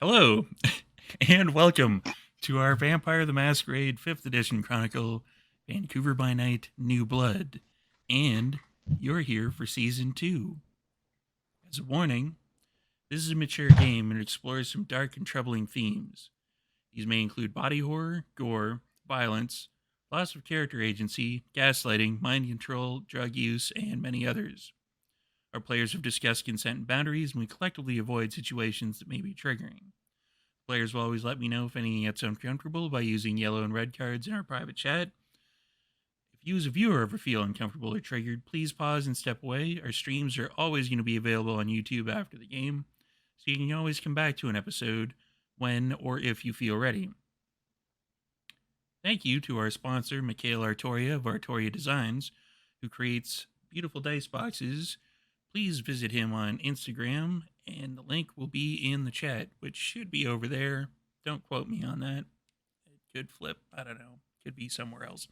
Hello, and welcome to our Vampire the Masquerade 5th Edition Chronicle, Vancouver by Night, New Blood. And you're here for Season 2. As a warning, this is a mature game and explores some dark and troubling themes. These may include body horror, gore, violence, loss of character agency, gaslighting, mind control, drug use, and many others. Our players have discussed consent and boundaries, and we collectively avoid situations that may be triggering. Players will always let me know if anything gets uncomfortable by using yellow and red cards in our private chat. If you as a viewer ever feel uncomfortable or triggered, please pause and step away. Our streams are always going to be available on YouTube after the game, so you can always come back to an episode when or if you feel ready. Thank you to our sponsor, Mikhail Artoria of Artoria Designs, who creates beautiful dice boxes. Please visit him on Instagram, and the link will be in the chat, which should be over there. Don't quote me on that. It could flip. I don't know. Could be somewhere else.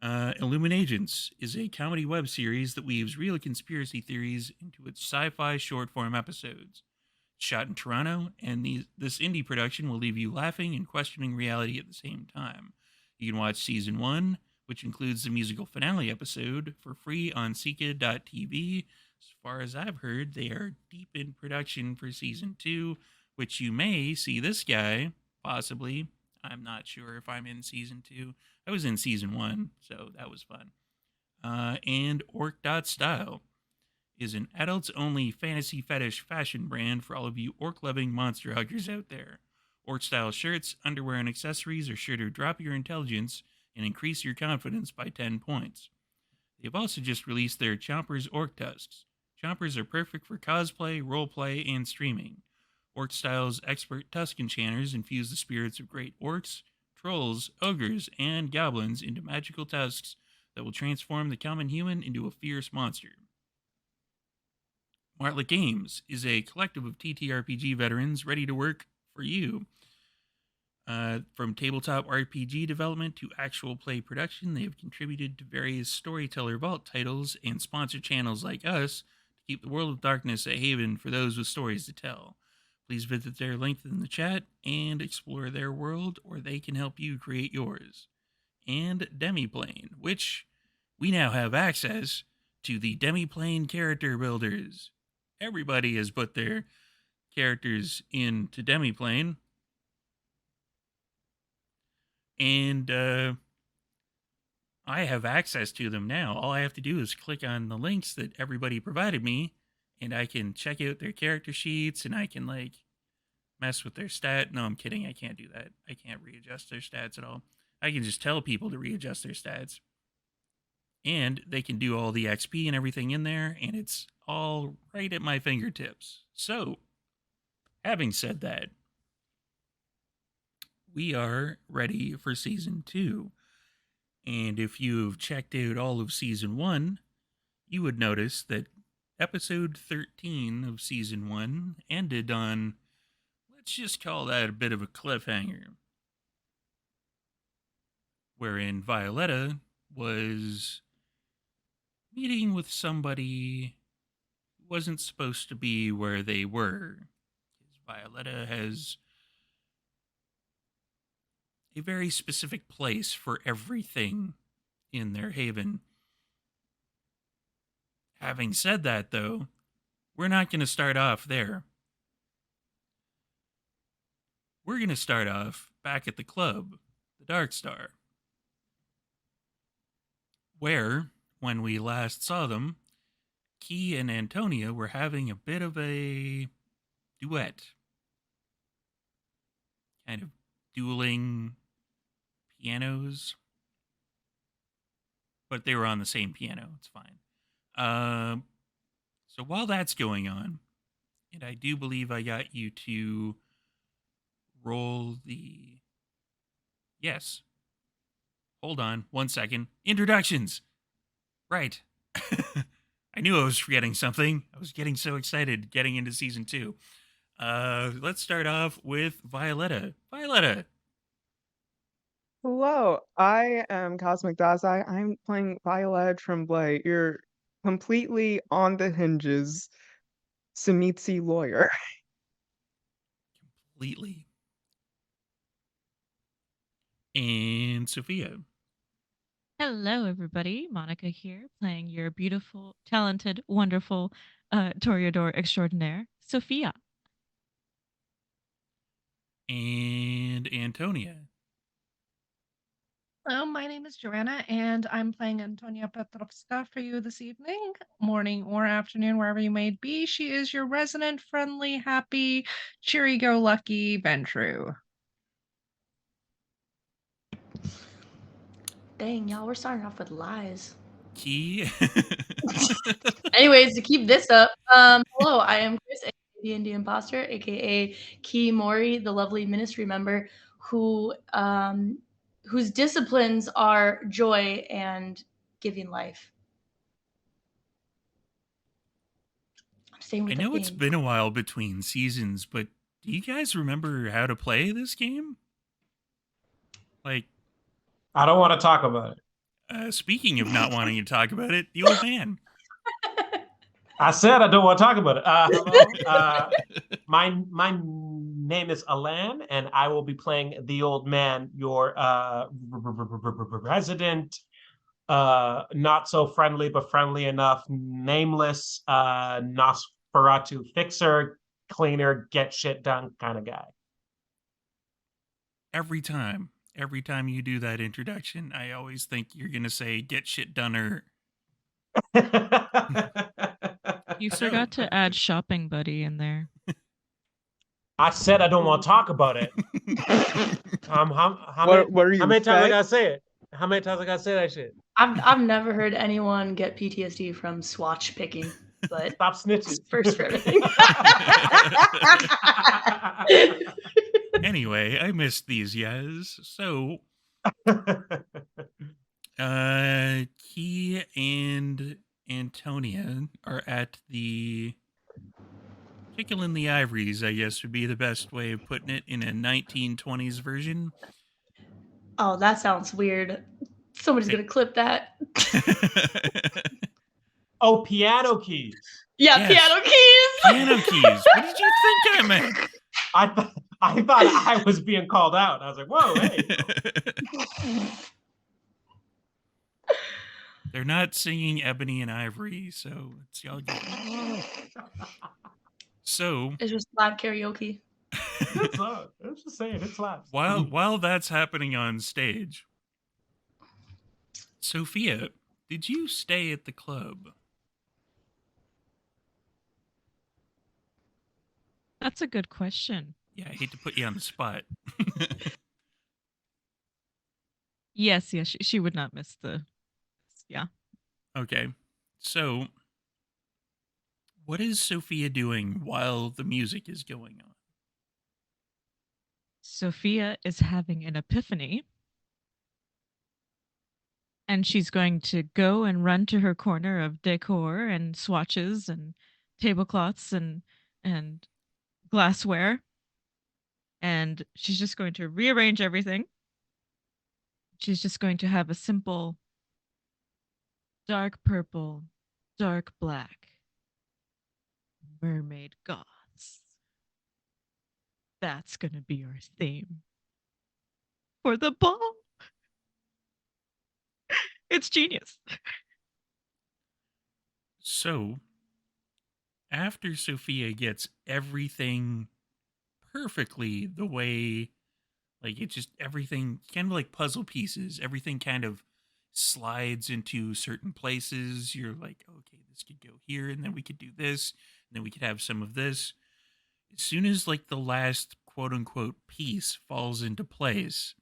Illuminagents is a comedy web series that weaves real conspiracy theories into its sci-fi short-form episodes. It's shot in Toronto, and this indie production will leave you laughing and questioning reality at the same time. You can watch Season 1, which includes the musical finale episode, for free on Sika.tv. As far as I've heard, they are deep in production for Season 2, which you may see this guy, possibly. I'm not sure if I'm in Season 2. I was in Season 1, so that was fun. And Orc.style is an adults-only fantasy fetish fashion brand for all of you orc-loving monster huggers out there. Orc-style shirts, underwear, and accessories are sure to drop your intelligence and increase your confidence by 10 points. They've also just released their Chompers Orc Tusks. Chompers are perfect for cosplay, roleplay, and streaming. Orc-style's expert tusk enchanters infuse the spirits of great orcs, trolls, ogres, and goblins into magical tusks that will transform the common human into a fierce monster. Martlet Games is a collective of ttrpg veterans ready to work for you. From tabletop RPG development to actual play production, they have contributed to various Storyteller Vault titles and sponsor channels like us to keep the world of darkness a haven for those with stories to tell. Please visit their link in the chat and explore their world, or they can help you create yours. And Demiplane, which we now have access to the Demiplane character builders. Everybody has put their characters into Demiplane. And I have access to them now. All I have to do is click on the links that everybody provided me, and I can check out their character sheets, and I can mess with their stat. No, I'm kidding. I can't do that. I can't readjust their stats at all. I can just tell people to readjust their stats. And they can do all the XP and everything in there, and it's all right at my fingertips. So, having said that, we are ready for Season 2. And if you've checked out all of Season 1, you would notice that Episode 13 of Season 1 ended on, let's just call that a bit of a cliffhanger, wherein Violetta was meeting with somebody who wasn't supposed to be where they were. Violetta has a very specific place for everything in their haven. Having said that, though, we're not going to start off there. We're going to start off back at the club, the Dark Star, where, when we last saw them, Key and Antonia were having a bit of a duet. Kind of dueling pianos. But they were on the same piano. It's fine. So while that's going on, and I do believe I got you to roll the... Yes. Hold on 1 second. Introductions. Right. I knew I was forgetting something. I was getting so excited getting into Season 2. Let's start off with Violetta. Violetta. Hello, I am Cosmic Dazai. I'm playing Violet Tremblay. You're completely on the hinges, Samitsi lawyer. completely. And Sophia. Hello, everybody. Monica here, playing your beautiful, talented, wonderful Toreador extraordinaire, Sophia. And Antonia. Hello, my name is Joanna, and I'm playing Antonia Petrovska for you this evening, morning, or afternoon, wherever you may be. She is your resident, friendly, happy, cheery-go-lucky Ventru. Dang, y'all, we're starting off with lies. Key. Anyways, to keep this up, hello, I am Chris, aka D&D Imposter, aka Key Mori, the lovely ministry member who whose disciplines are joy and giving life. I'm staying with I the know it's theme. been a while between seasons, but do you guys remember how to play this game? Like, I don't want to talk about it. Speaking of not wanting to talk about it, the old man. I said I don't want to talk about it. Hello. My name is Alan, and I will be playing the old man, your resident, not so friendly but friendly enough, nameless Nosferatu fixer, cleaner, get shit done kind of guy. Every time you do that introduction, I always think you're gonna say "get shit doneer." You So- forgot to add shopping buddy in there. I said I don't want to talk about it. How What are you? many times I Fed? gotta say it? How many times I gotta say that shit? I've never heard anyone get PTSD from swatch picking, but Stop snitching. first for everything. Anyway, I missed these guys. So, Key and Antonia are at the Tickle in the Ivories, I guess would be the best way of putting it in a 1920s version. Oh, that sounds weird. Somebody's gonna clip that. Oh, piano keys. Yeah, Yes. piano keys. Piano keys. What did you think I meant? I thought I was being called out. I was like, whoa, hey. They're not singing Ebony and Ivory, so it's y'all good. So It's just live karaoke. Good song. I was just saying, it slaps. while that's happening on stage, Sophia, did you stay at the club? That's a good question. Yeah, I hate to put you on the spot. Yes, she would not miss the. Yeah. Okay, so what is Sophia doing while the music is going on? Sophia is having an epiphany. And she's going to go and run to her corner of decor and swatches and tablecloths and glassware. And she's just going to rearrange everything. She's just going to have a simple dark purple, dark black mermaid goths. That's going to be our theme for the ball. It's genius. So, after Sophia gets everything perfectly the way, like, it's just everything kind of like puzzle pieces, everything kind of slides into certain places. You're like, okay, this could go here, and then we could do this, and then we could have some of this. As soon as, like, the last quote unquote piece falls into place,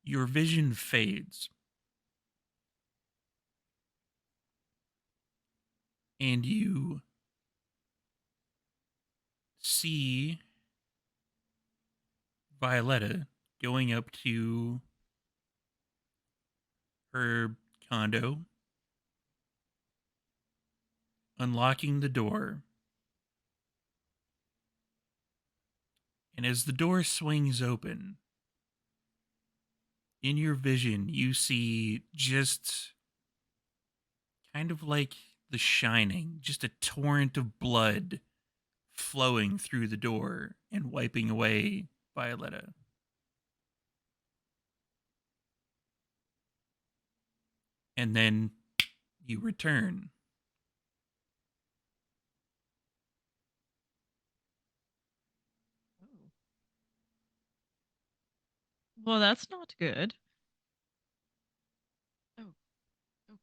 your vision fades. And you see Violetta going up to her condo, unlocking the door. And as the door swings open, in your vision, you see just kind of like The Shining, just a torrent of blood flowing through the door and wiping away Violetta. And then you return. Well, that's not good. Oh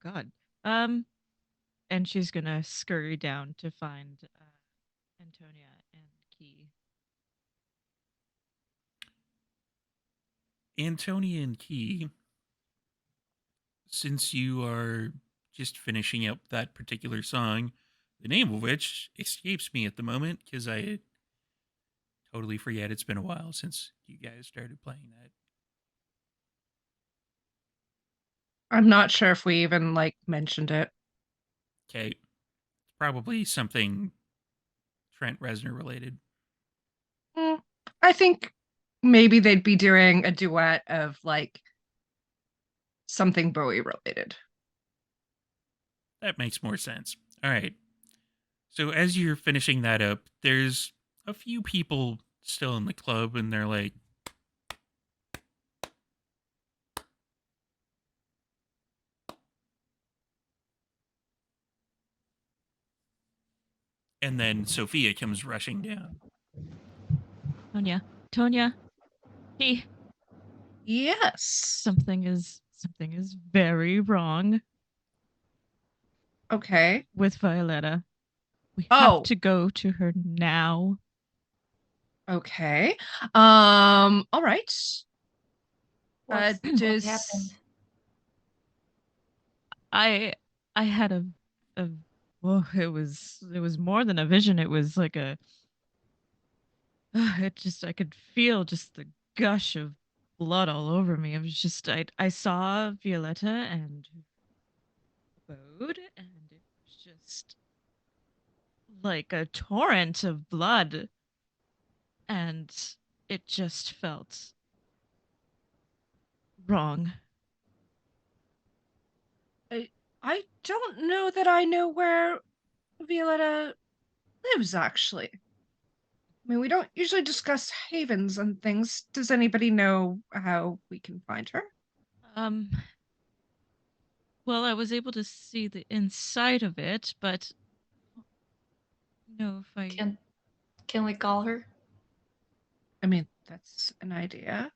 God. And she's gonna scurry down to find Antonia and Key. Antonia and Key, since you are just finishing up that particular song, the name of which escapes me at the moment because I totally forget. It's been a while since you guys started playing that. I'm not sure if we even mentioned it. Okay. It's probably something Trent Reznor related. I think maybe they'd be doing a duet of something Bowie related. That makes more sense. All right. So as you're finishing that up, there's a few people still in the club, and they're like, and then Sophia comes rushing down. Tonya, Key. Yes. Something is very wrong. Okay. With Violetta. We have to go to her now. Okay. All right. What happened? I had a well, it was more than a vision. It was like a I could feel just the gush of blood all over me. It was just I saw Violetta and Bode, and it was just like a torrent of blood, and it just felt wrong. I don't know that I know where Violetta lives, actually. I mean, we don't usually discuss havens and things. Does anybody know how we can find her? Well, I was able to see the inside of it, but no, if I Can we call her? I mean, that's an idea.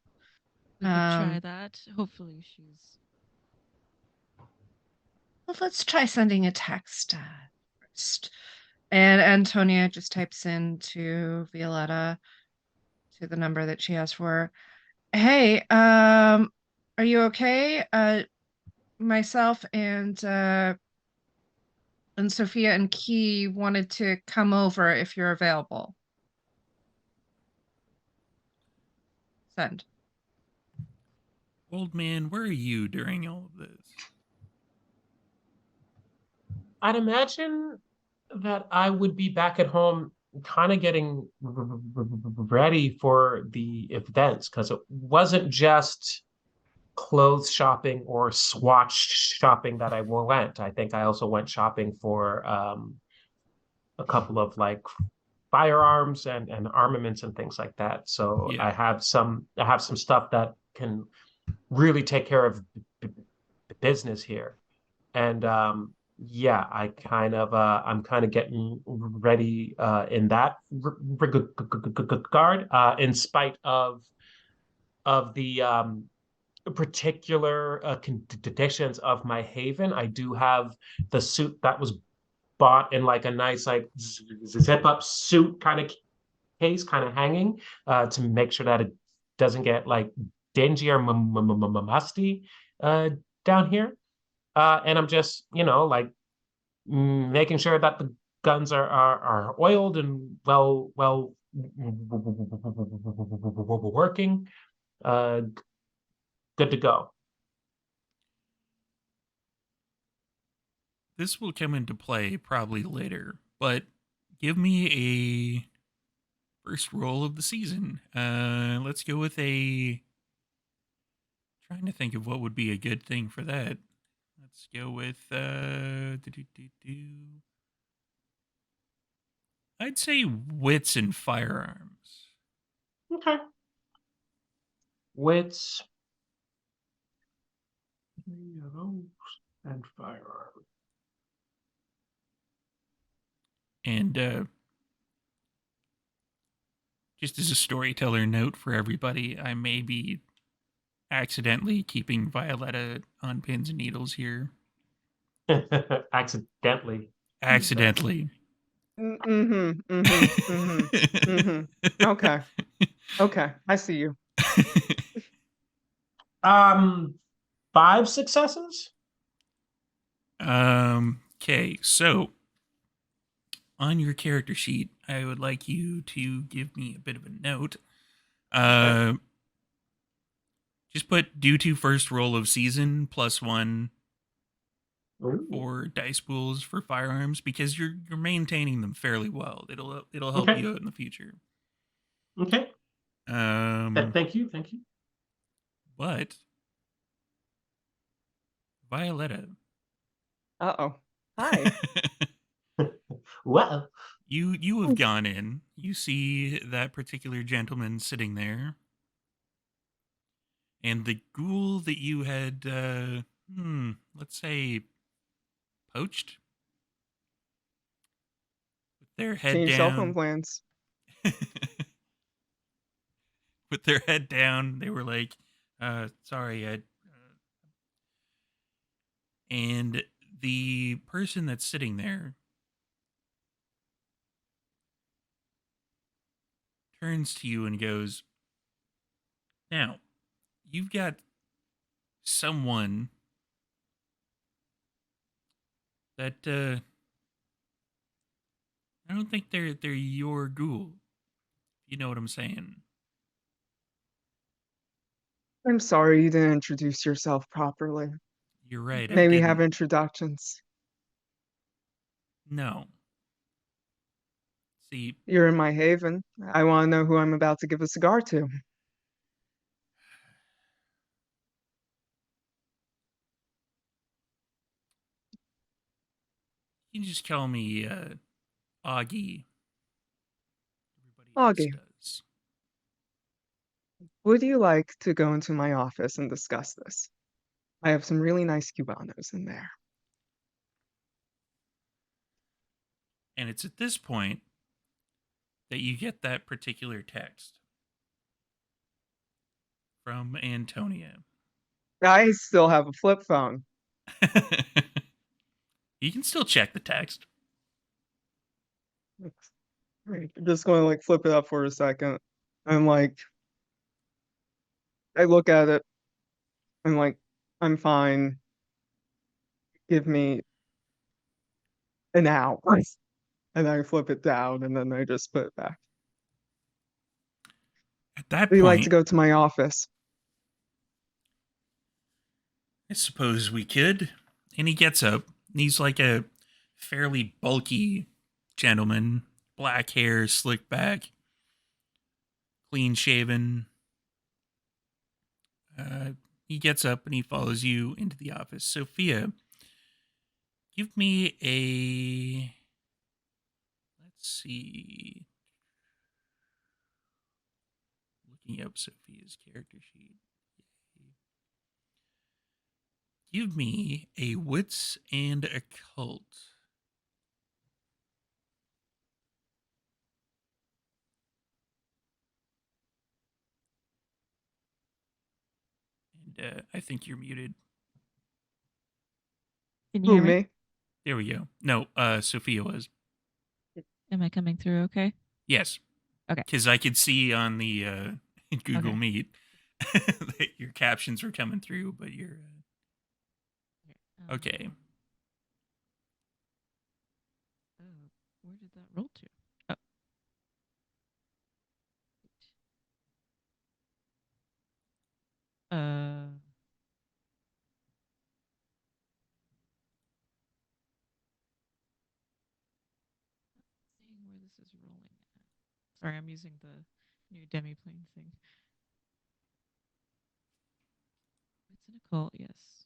We could try that. Hopefully she's... Well, let's try sending a text first. And Antonia just types into Violetta to the number that she has for her. Hey, are you okay? Myself and Sophia and Key wanted to come over if you're available. Send. Old man, where are you during all of this? I'd imagine that I would be back at home kind of getting ready for the events, because it wasn't just clothes shopping or swatch shopping that I went. I think I also went shopping for a couple of firearms and armaments and things like that. So Yeah. I have some stuff that can really take care of the business here. And yeah, I'm kind of getting ready in that regard, in spite of the particular conditions of my haven. I do have the suit that was bought in a nice zip up suit kind of case, kind of hanging, to make sure that it doesn't get dingy or musty down here. And I'm just making sure that the guns are oiled and well working, good to go. This will come into play probably later, but give me a first roll of the season. Let's go with trying to think of what would be a good thing for that. Let's go with I'd say wits and firearms. Okay. Wits. And firearm. And just as a storyteller note for everybody, I may be accidentally keeping Violetta on pins and needles here. Accidentally. Accidentally. Okay. Okay. I see you. 5 successes? Okay, so on your character sheet, I would like you to give me a bit of a note. Just put due to first roll of season +1 Ooh. for dice pools for firearms because you're maintaining them fairly well. It'll help Okay. you out in the future. Okay. Thank you. But Violetta. Uh-oh. Hi. Well, You have gone in. You see that particular gentleman sitting there. And the ghoul that you had let's say poached with their head Change cell phone down. plans. With their head down, they were like, sorry, Ed. And the person that's sitting there turns to you and goes, now, you've got someone that I don't think they're your ghoul. You know what I'm saying? I'm sorry you didn't introduce yourself properly. You're right. I May we didn't. have introductions? No. See, You're in my haven. I want to know who I'm about to give a cigar to. you can just call me Augie. Everybody else Augie, does. would you like to go into my office and discuss this? I have some really nice Cubanos in there. And it's at this point that you get that particular text from Antonia. I still have a flip phone. You can still check the text. Right. I'm just going to like flip it up for a second. I'm like, I look at it. I'm like, I'm fine. Give me an hour. And I flip it down and then I just put it back. At that Would you like to point, go to my office? I suppose we could. And he gets up. He's like a fairly bulky gentleman, black hair, slicked back, clean shaven. He gets up and he follows you into the office. Sophia, give me a. Let's see. Looking up Sophia's character sheet. Give me a wits and occult. And I think you're muted. Can you Who, hear me? me? There we go. No, Sophia was. Am I coming through okay? Yes. Okay. Because I could see on the Google Okay. Meet that your captions were coming through, but you're. Okay. Oh, where did that roll to? Oh. Seeing where this is rolling at. Sorry, I'm using the new Demiplane thing. It's an occult, yes.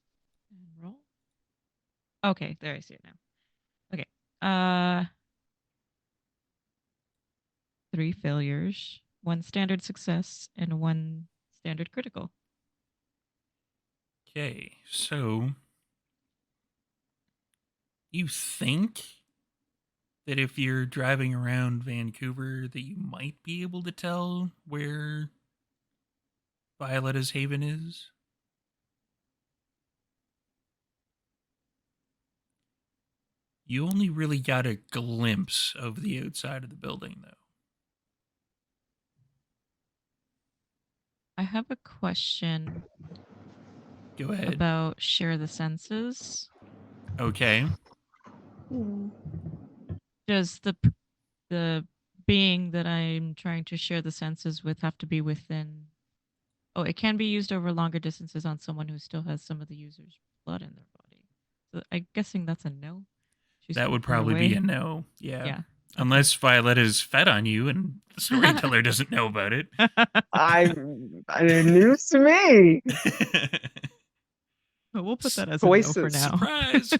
And roll. Okay, there I see it now. Okay. 3 failures, 1 standard success, and 1 standard critical. Okay, so you think that if you're driving around Vancouver that you might be able to tell where Violetta's Haven is? You only really got a glimpse of the outside of the building, though. I have a question Go ahead. about share the senses. Okay. Does the being that I'm trying to share the senses with have to be within? Oh, it can be used over longer distances on someone who still has some of the user's blood in their body. So I'm guessing that's a no. She's That too would far probably be away. a no. Yeah. Yeah. Unless Violetta's fed on you and the storyteller doesn't know about it. News to me. But we'll put that as a no for Choices. now. Surprise!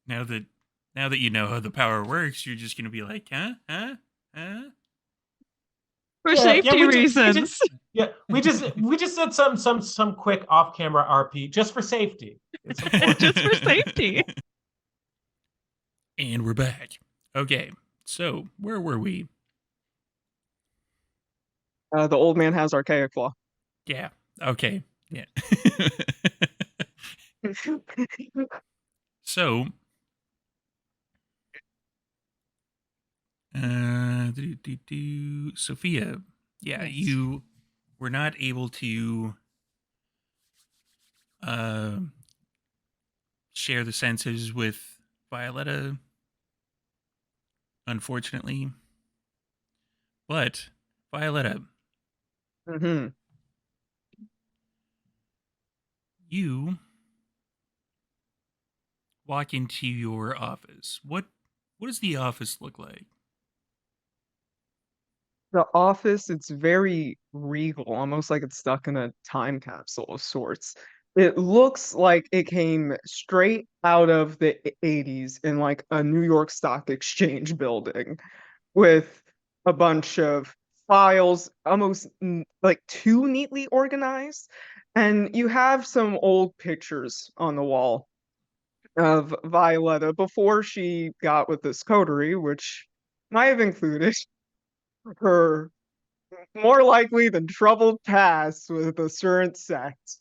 Now that you know how the power works, you're just gonna be like, huh? For Yeah, safety we reasons. we just did some quick off-camera RP just for safety. It's important. Just for safety. And we're back. Okay, so where were we? The old man has archaic law. Yeah. Okay. Yeah. So, Sophia, yeah, Yes. you were not able to share the senses with Violetta, unfortunately. But Violetta, Mm-hmm. you walk into your office. What does the office look like? The office, it's very regal, almost like it's stuck in a time capsule of sorts. It looks like it came straight out of the 80s in like a New York Stock Exchange building with a bunch of files almost like too neatly organized. And you have some old pictures on the wall of Violetta before she got with this coterie, which might have included her more likely than troubled past with a certain sect.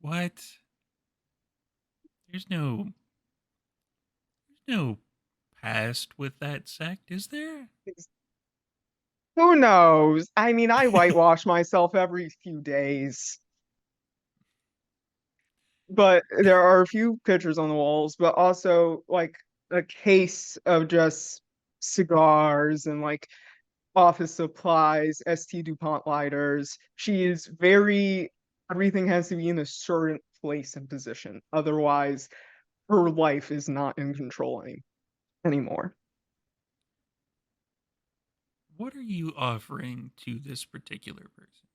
What? There's no past with that sect, is there? Who knows? I mean, I whitewash myself every few days. But there are a few pictures on the walls, but also like a case of just cigars and like office supplies, ST DuPont lighters. She is very, everything has to be in a certain place and position. Otherwise, her life is not in control anymore. What are you offering to this particular person?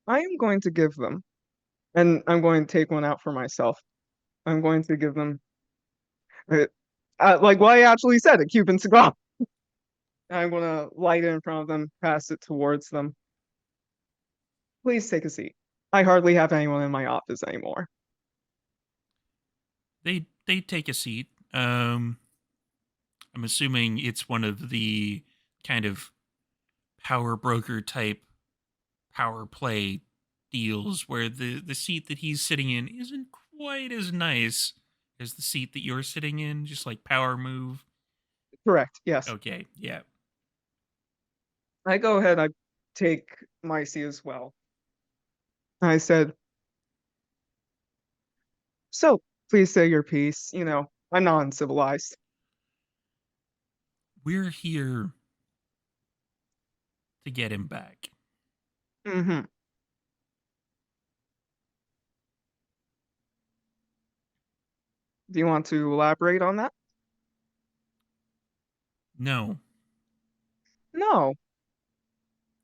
I am going to give them, and I'm going to take one out for myself. I'm going to give them, uh, like what I actually said, a Cuban cigar. I'm going to light it in front of them, pass it towards them. Please take a seat. I hardly have anyone in my office anymore. They take a seat. I'm assuming it's one of the kind of power broker type power play deals where the seat that he's sitting in isn't quite as nice as the seat that you're sitting in, just like power move. Correct, yes. Okay, yeah. I go ahead, I take my seat as well. I said, so please say your piece. You know, I'm not uncivilized. We're here to get him back. Mm-hmm. Do you want to elaborate on that? No, No.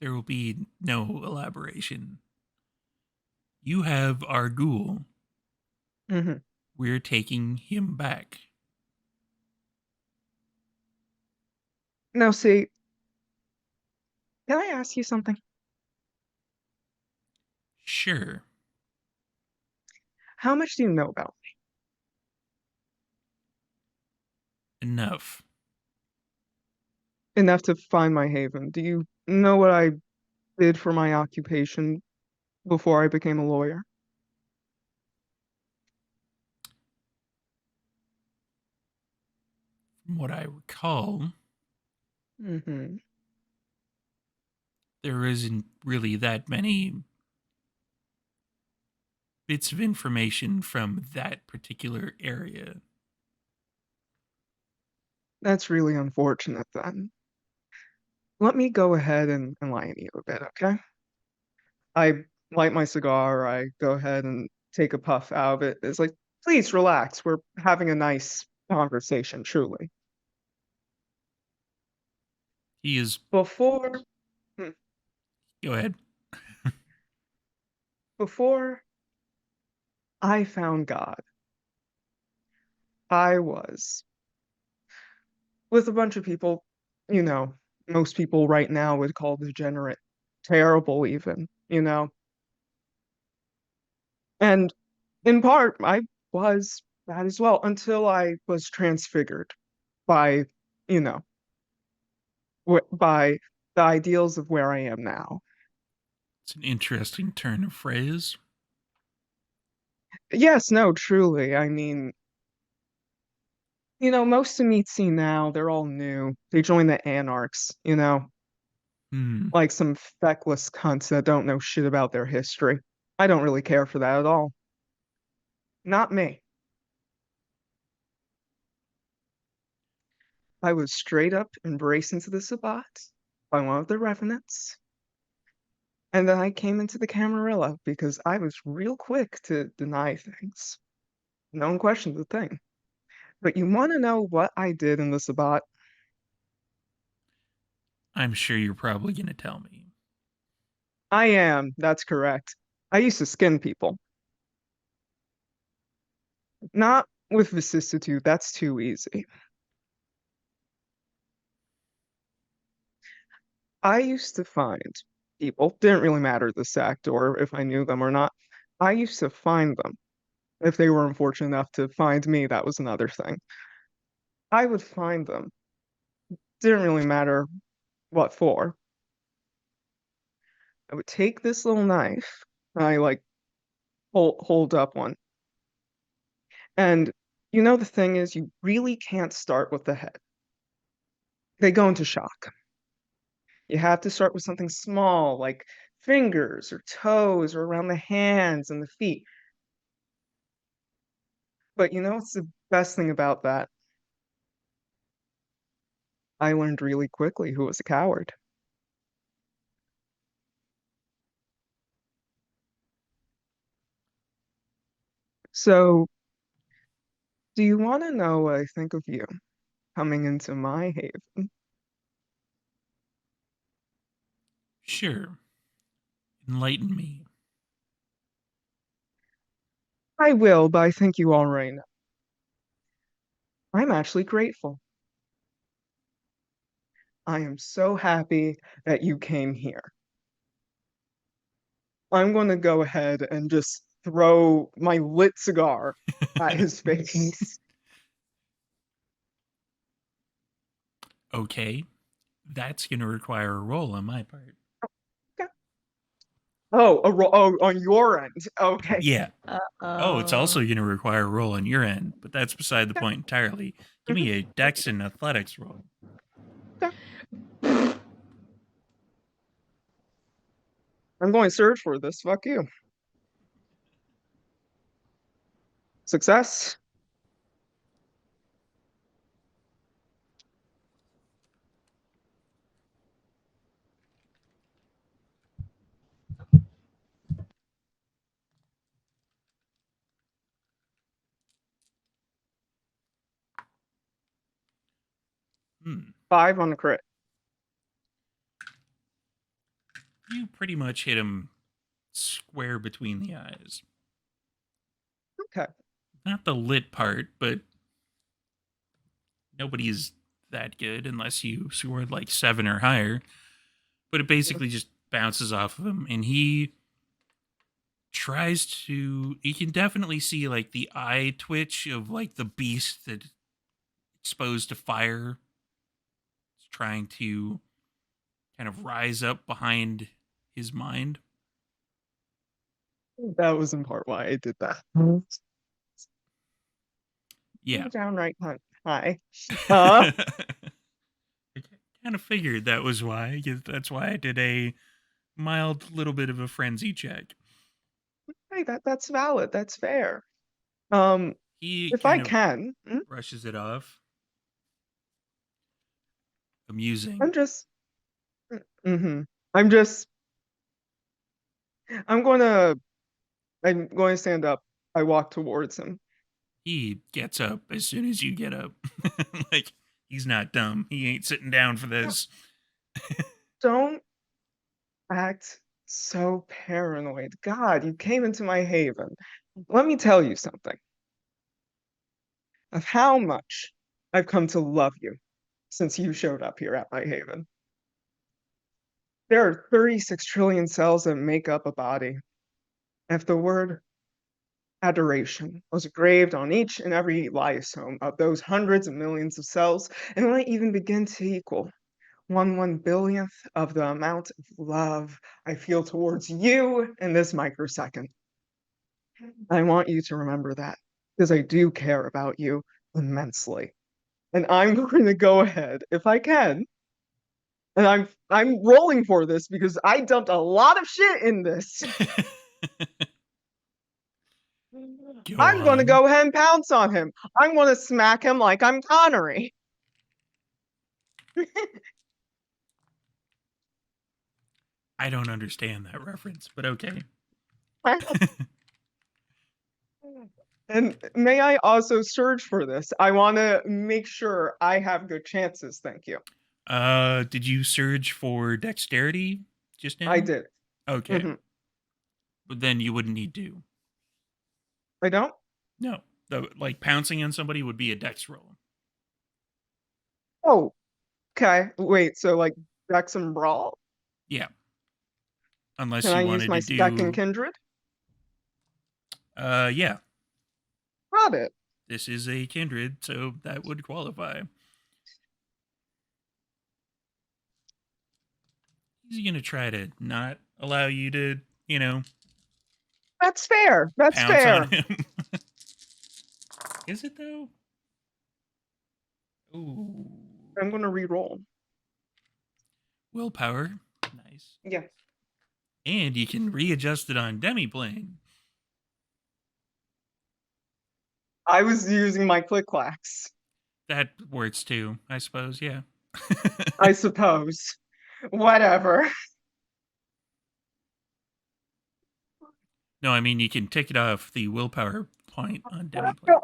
there will be no elaboration. You have our ghoul. Mm-hmm. We're taking him back. Now, see, can I ask you something? Sure. How much do you know about me? Enough. Enough to find my haven. Do you know what I did for my occupation before I became a lawyer? From what I recall, Mm-hmm. there isn't really that many bits of information from that particular area. That's really unfortunate then. Let me go ahead and enlighten you a bit, okay? I light my cigar, I go ahead and take a puff out of it. It's like, please relax. We're having a nice conversation, truly. He is. Before Go ahead. before I found God, I was with a bunch of people, you know, most people right now would call degenerate, terrible even, you know. And in part, I was that as well until I was transfigured by, you know, by the ideals of where I am now. It's an interesting turn of phrase. Yes, no, truly. I mean, you know, most of me see now, they're all new. They join the anarchs, you know, Hmm. like some feckless cunts that don't know shit about their history. I don't really care for that at all. Not me. I was straight up embraced into the Sabbat by one of the revenants. And then I came into the Camarilla because I was real quick to deny things. No one questioned the thing. But you want to know what I did in the Sabbat? I'm sure you're probably going to tell me. I am, that's correct. I used to skin people. Not with vicissitude, that's too easy. I used to find people, didn't really matter the sect or if I knew them or not. I used to find them. If they were unfortunate enough to find me, that was another thing. I would find them. Didn't really matter what for. I would take this little knife, and I like hold up one. And you know the thing is you really can't start with the head. They go into shock. You have to start with something small like fingers or toes or around the hands and the feet. But you know what's the best thing about that? I learned really quickly who was a coward. So, do you want to know what I think of you coming into my haven? Sure. Enlighten me. I will, but I think you already know. I'm actually grateful. I am so happy that you came here. I'm going to go ahead and just throw my lit cigar at his face. Okay. That's going to require a roll on my part. Oh, oh, on your end. Okay. Yeah. Oh, it's also Uh-oh. going to require a roll on your end, but that's beside the point entirely. Give me a dex and athletics roll. I'm going to search for this. Fuck you. Success. Hmm. 5 on the crit. You pretty much hit him square between the eyes. Okay. Not the lit part, but nobody's that good unless you scored like 7 or higher. But it basically just bounces off of him, and he tries to. You can definitely see like the eye twitch of like the beast that exposed to fire. It's trying to kind of rise up behind his mind. That was in part why I did that. Yeah. Downright high. I kind of figured that was why. That's why I did a mild little bit of a frenzy check. Hey, that's valid. That's fair. He If I kind of can, brushes it off. Amusing. I'm just. I'm just. I'm going to stand up. I walk towards him. He gets up as soon as you get up. Like, he's not dumb. He ain't sitting down for this. Don't act so paranoid. God, you came into my haven. Let me tell you something of how much I've come to love you since you showed up here at my haven. There are 36 trillion cells that make up a body. If the word adoration was engraved on each and every lysosome of those hundreds of millions of cells, it might even begin to equal 1/1 billionth of the amount of love I feel towards you in this microsecond. I want you to remember that because I do care about you immensely. And I'm going to go ahead, if I can, and I'm rolling for this because I dumped a lot of shit in this. I'm going to go ahead and pounce on him. I'm going to smack him like I'm Connery. I don't understand that reference, but okay. And may I also search for this? I want to make sure I have good chances. Thank you. Did you surge for dexterity just now? I did. Okay. But then you wouldn't need to. I don't? No. Like pouncing on somebody would be a dex roll. Oh, okay. Wait, so like Dex and Brawl? Yeah. Unless Can you I use wanted my to do Second Kindred? yeah. Got it. This is a kindred, so that would qualify. He's gonna try to not allow you to, That's fair. That's pounce fair. on him. Is it though? Ooh. I'm gonna re-roll. Willpower. Nice. Yeah. And you can readjust it on Demiplane. I was using my click clacks. That works too, I suppose, yeah. I suppose. Whatever. No, I mean, you can take it off the willpower point on Demiplane. No,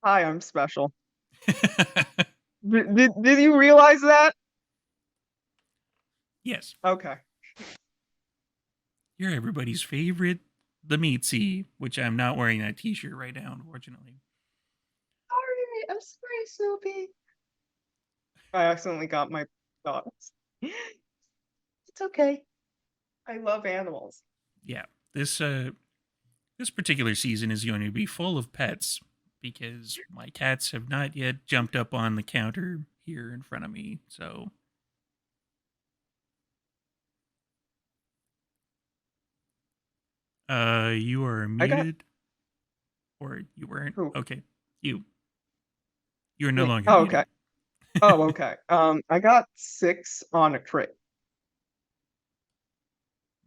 Hi, I'm special. Did you realize that? Yes. Okay. You're everybody's favorite, the Meatsy, which I'm not wearing that t-shirt right now, unfortunately. Sorry, I'm sorry, Snoopy. I accidentally got my thoughts. It's okay. I love animals. Yeah. This particular season is going to be full of pets because my cats have not yet jumped up on the counter here in front of me, so you are muted. Or you weren't. Who? Okay. You are no longer Oh, muted. okay. Oh, okay. I got 6 on a crit.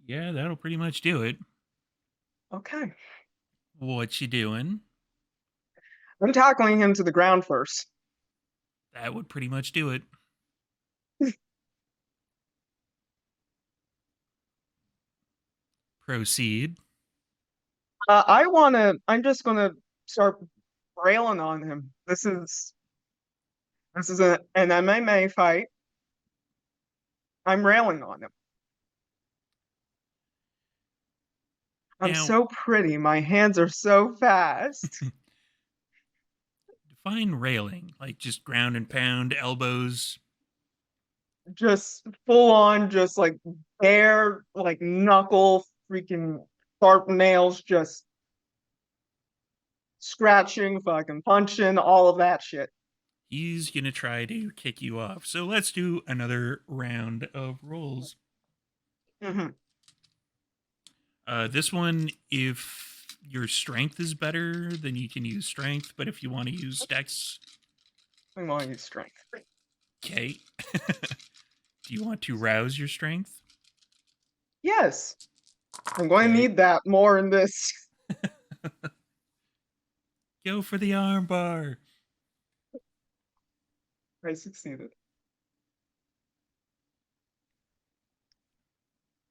Yeah, that'll pretty much do it. Okay. What you doing? I'm tackling him to the ground first. That would pretty much do it. Proceed. I'm just gonna start railing on him. This is an MMA fight. I'm railing on him. I'm Now- so pretty. My hands are so fast. Define railing, like just ground and pound, elbows. Just full on, just like bare, like knuckle, freaking sharp nails, just scratching, fucking punching, all of that shit. He's gonna try to kick you off. So let's do another round of rolls. hmm This one, if your strength is better, then you can use strength. But if you want to use dex, I want to use strength. okay. Do you want to rouse your strength? Yes. I'm going to Okay. need that more in this. Go for the arm bar. I succeeded.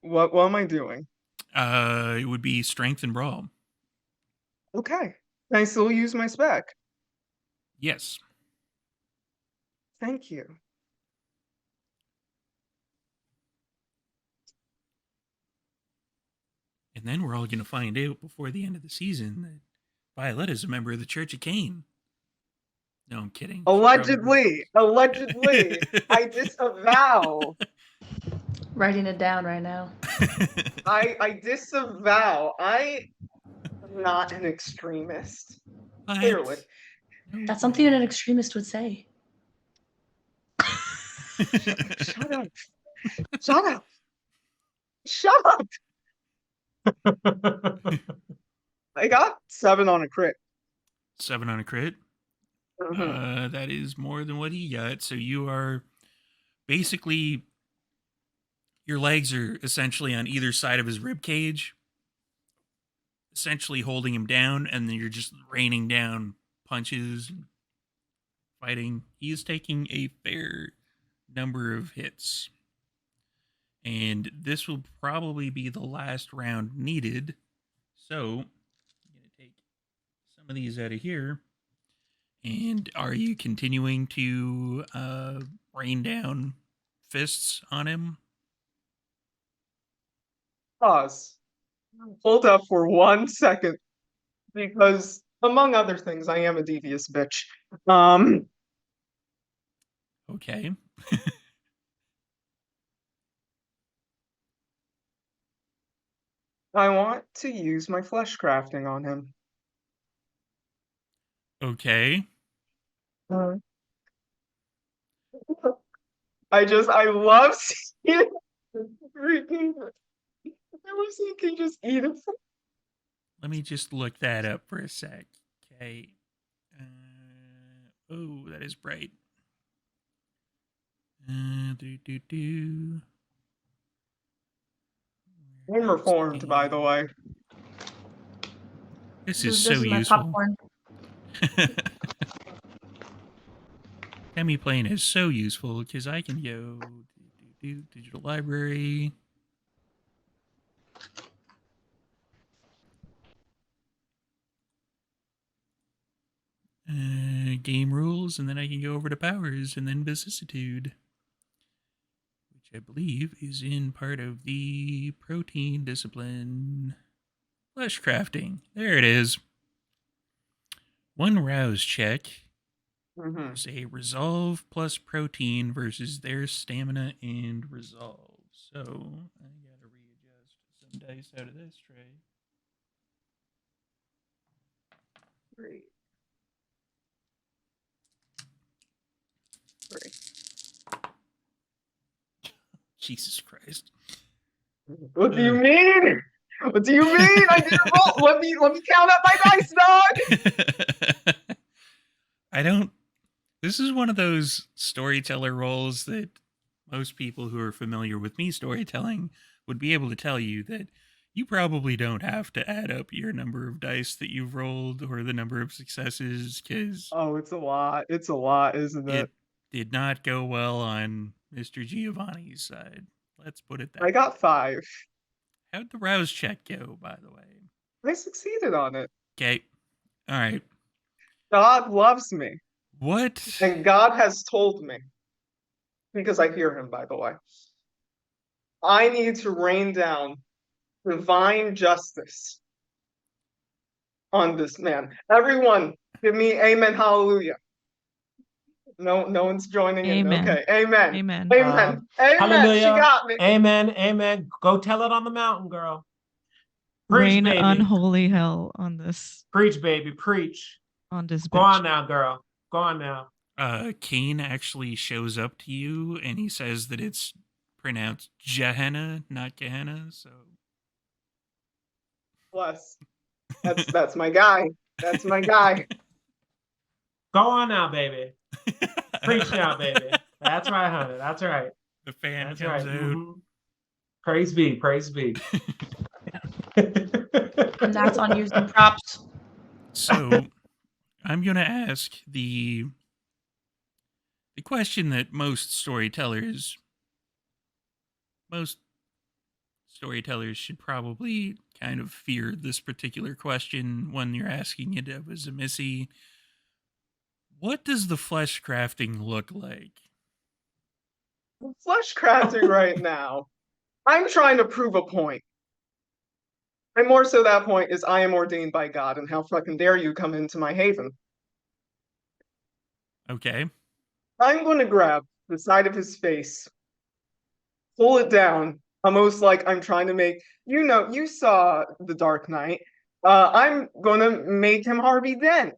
What am I doing? It would be strength and brawl. Okay. Can I still use my spec? Yes. Thank you. And then we're all going to find out before the end of the season that Violet is a member of the Church of Cain. No, I'm kidding. She Allegedly, allegedly, I probably- disavow. Writing it down right now. I disavow. I am not an extremist. What? Clearly. No That's something that an extremist would say. Shut up. Shut up. Shut up. I got 7 on a crit. 7 on a crit. Mhm. That is more than what he got. So you are basically, your legs are essentially on either side of his rib cage, essentially holding him down, and then you're just raining down punches and fighting. He is taking a fair number of hits. And this will probably be the last round needed. So I'm going to take some of these out of here. And are you continuing to rain down fists on him? Pause. Hold up for 1 second. Because, among other things, I am a devious bitch. Okay. I want to use my flesh crafting on him. Okay. I love seeing freaking. I was thinking just eat it. Let me just look that up for a sec. Okay. Oh, that is bright. Do. I'm reformed, by the way. This is so my useful. popcorn. Demiplane is so useful because I can go digital library. Game rules, and then I can go over to powers and then vicissitude, which I believe is in part of the protein discipline. Flesh crafting. There it is. 1 rouse check. Mhm. There's a resolve plus protein versus their stamina and resolve. So I gotta readjust some dice out of this tray. Great. Jesus Christ. What do you mean? What do you mean? I didn't roll. Let me count up my dice, dog. I don't. This is one of those storyteller roles that most people who are familiar with me storytelling would be able to tell you that you probably don't have to add up your number of dice that you've rolled or the number of successes because Oh, it's a lot. It's a lot, isn't it? it did not go well on Mr. Giovanni's side. Let's put it that I got 5. How'd the rouse check go, by the way? I succeeded on it. Okay. All right. God loves me. What? And God has told me, because I hear him, by the way, I need to rain down divine justice on this man. Everyone, give me amen, hallelujah. No one's joining in. Amen. Okay, amen. Amen. Amen. Amen. Hallelujah. She got me. Amen. Amen. Go tell it on the mountain, girl. Preach, Rain baby. unholy hell on this. Preach, baby. Preach. On this Go bitch. on now, girl. Go on now. Kane actually shows up to you and he says that it's pronounced Gehenna, not Gehenna. So Bless. That's my guy. That's my guy. Go on now, baby. Preach now, baby. That's right, honey. That's right. The fan That's comes right. out. Mm-hmm. Praise be. Praise be. And that's on using props. So I'm gonna ask the question that most storytellers should probably kind of fear this particular question when you're asking it of a Zemisi. What does the flesh crafting look like? Flesh crafting right now. I'm trying to prove a point. And more so that point is I am ordained by God, and how fucking dare you come into my haven. Okay. I'm going to grab the side of his face, pull it down, almost like I'm trying to make, you saw The Dark Knight. I'm going to make him Harvey Dent.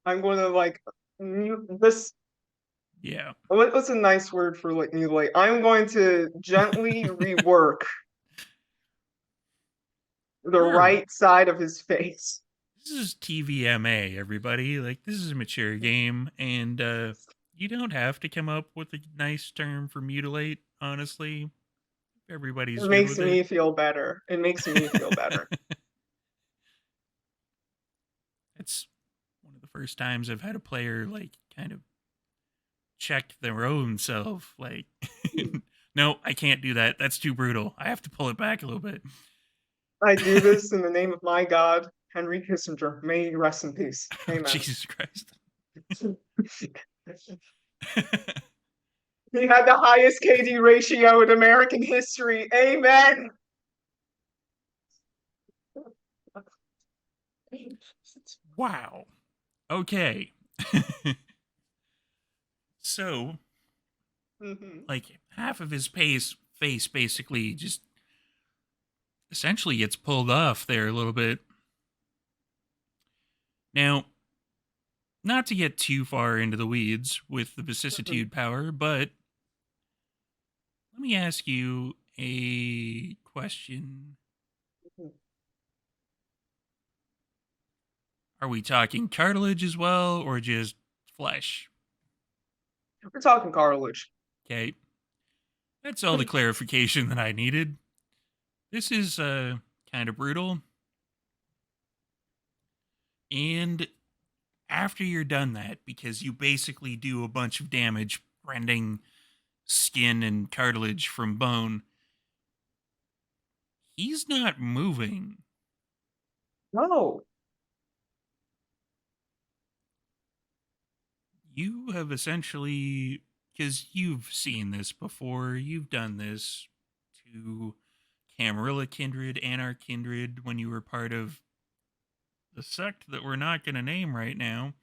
I'm going to like this. Yeah. What's a nice word for like mutilate? I'm going to gently rework the Sure. right side of his face. This is TVMA, everybody. Like, this is a mature game, and you don't have to come up with a nice term for mutilate, honestly. Everybody's It good makes with me it. feel better. It makes me feel better. It's one of the first times I've had a player, like, kind of check their own self. Like, no, I can't do that. That's too brutal. I have to pull it back a little bit. I do this in the name of my God, Henry Kissinger. May he rest in peace. Amen. Oh, Jesus Christ. He had the highest KD ratio in American history. Amen. Wow. Okay. So, like, half of his face basically just essentially gets pulled off there a little bit. Now, not to get too far into the weeds with the vicissitude power, but let me ask you a question. Are we talking cartilage as well, or just flesh? We're talking cartilage. Okay. That's all the clarification that I needed. This is kind of brutal. And after you're done that, because you basically do a bunch of damage rending skin and cartilage from bone, he's not moving. No. You have essentially, because you've seen this before, you've done this to Camarilla Kindred, Anarch Kindred, when you were part of the sect that we're not going to name right now.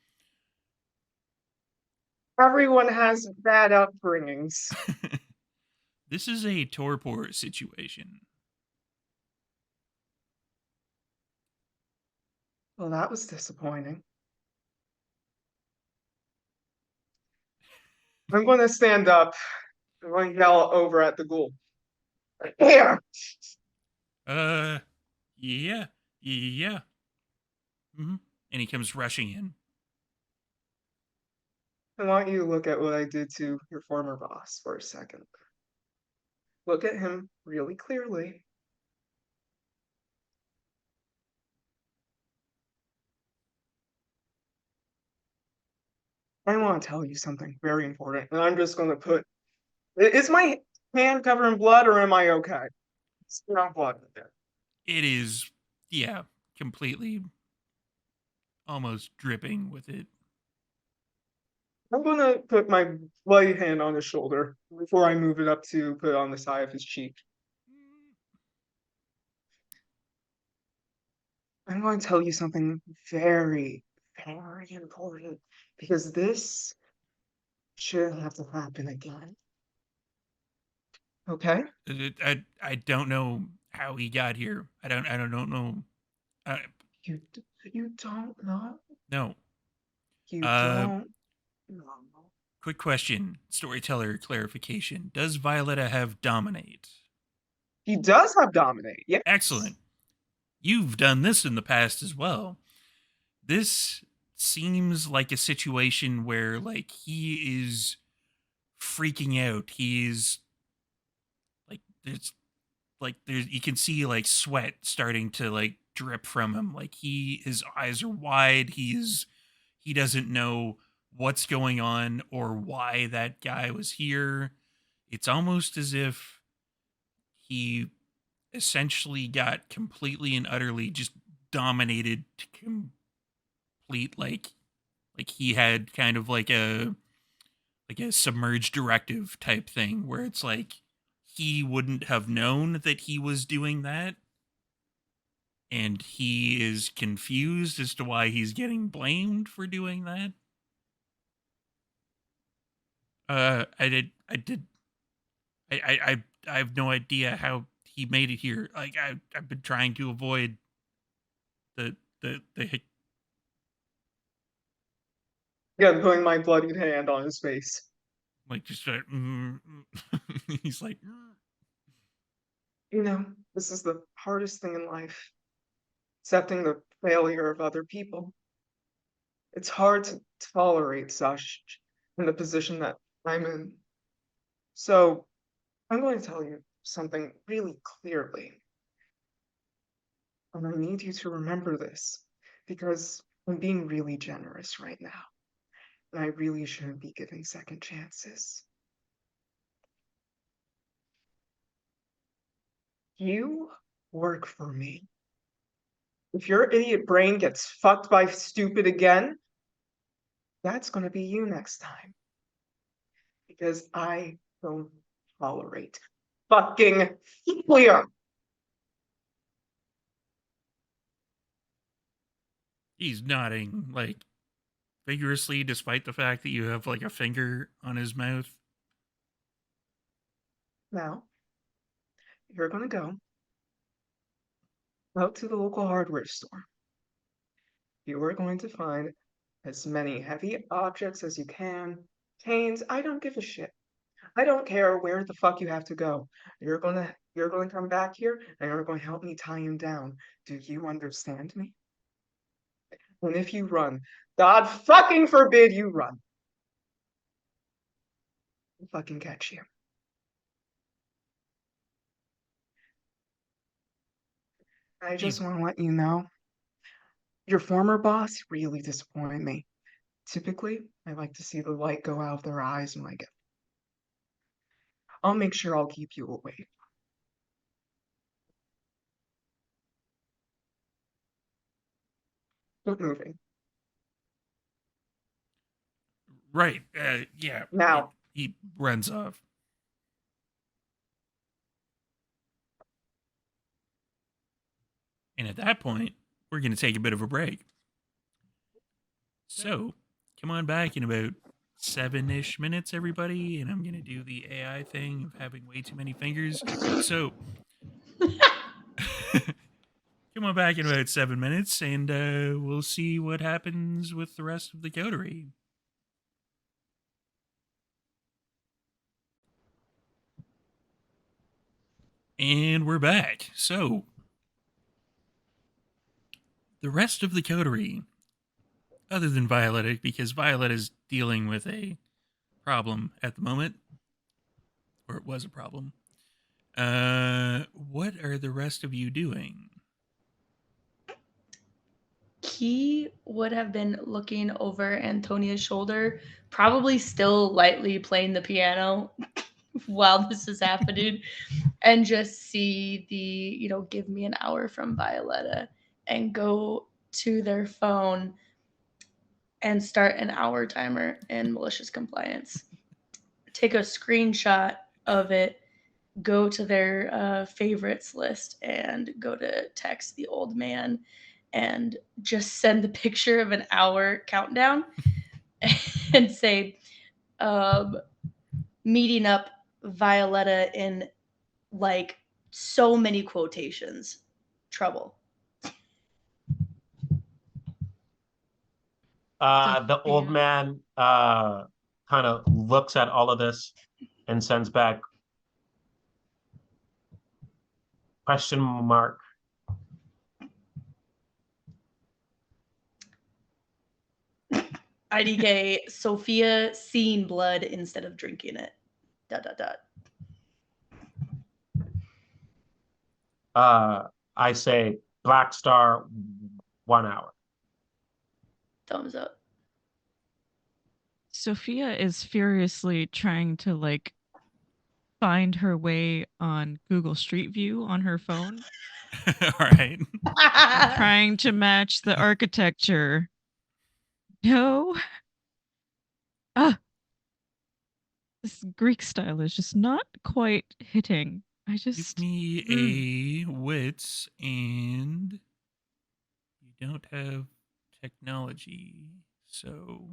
Everyone has bad upbringings. This is a torpor situation. Well, that was disappointing. I'm going to stand up. I'm going to yell over at the ghoul. Here! Yeah. Mm-hmm. And he comes rushing in. I want you to look at what I did to your former boss for a second. Look at him really clearly. I want to tell you something very important, and I'm just going to put... Is my hand covered in blood, or am I okay? It's not blood there. It is, yeah, completely almost dripping with it. I'm going to put my bloody hand on his shoulder before I move it up to put it on the side of his cheek. I'm going to tell you something very, very important because this shouldn't have to happen again. Okay? I don't know how he got here. I don't know. You don't know? No. You Uh, don't know. Quick question, storyteller clarification. Does Violetta have dominate? He does have dominate. Yes. Excellent. You've done this in the past as well. This seems like a situation where like he is freaking out. He's like there's you can see like sweat starting to like drip from him. Like his eyes are wide. He doesn't know what's going on or why that guy was here. It's almost as if he essentially got completely and utterly just dominated to complete like he had kind of like a submerged directive type thing where it's like he wouldn't have known that he was doing that and he is confused as to why he's getting blamed for doing that. I have no idea how he made it here. Like I've been trying to avoid the Again, putting my bloodied hand on his face. like just he's like You know, this is the hardest thing in life. Accepting the failure of other people. It's hard to tolerate such in the position that I'm in. So, I'm going to tell you something really clearly. And I need you to remember this because I'm being really generous right now. And I really shouldn't be giving second chances. You work for me. If your idiot brain gets fucked by stupid again, that's going to be you next time. Because I don't tolerate fucking failure. he's nodding like vigorously despite the fact that you have like a finger on his mouth. Now, you're going to go out to the local hardware store. You are going to find as many heavy objects as you can. Canes, I don't give a shit. I don't care where the fuck you have to go. You're gonna come back here and you're going to help me tie him down. Do you understand me? And if you run, God fucking forbid you run, I'll fucking catch you. I just want to let you know, your former boss really disappointed me. Typically, I like to see the light go out of their eyes when I get. I'll make sure I'll keep you awake. Keep moving. Right. Yeah. Now. He runs off. And at that point, we're going to take a bit of a break. So, come on back in about 7-ish minutes, everybody, and I'm going to do the AI thing of having way too many fingers. So, come on back in about 7 minutes, and we'll see what happens with the rest of the coterie. And we're back. So, the rest of the coterie, other than Violetta, because Violetta is dealing with a problem at the moment, or it was a problem. What are the rest of you doing? He would have been looking over Antonia's shoulder, probably still lightly playing the piano while this is happening, and just see the, give me an hour from Violetta and go to their phone and start an hour timer in malicious compliance. Take a screenshot of it, go to their favorites list, and go to text the old man and just send the picture of an hour countdown and say, meeting up Violetta in like so many quotations. Trouble. The old Sophia. man kind of looks at all of this and sends back question mark. IDK, Sophia seeing blood instead of drinking it. ... I say Black Star 1 hour. Thumbs up. Sophia is furiously trying to like find her way on Google Street View on her phone, All right. trying to match the architecture. No. This Greek style is just not quite hitting. I Give just me a wits, and you don't have technology, so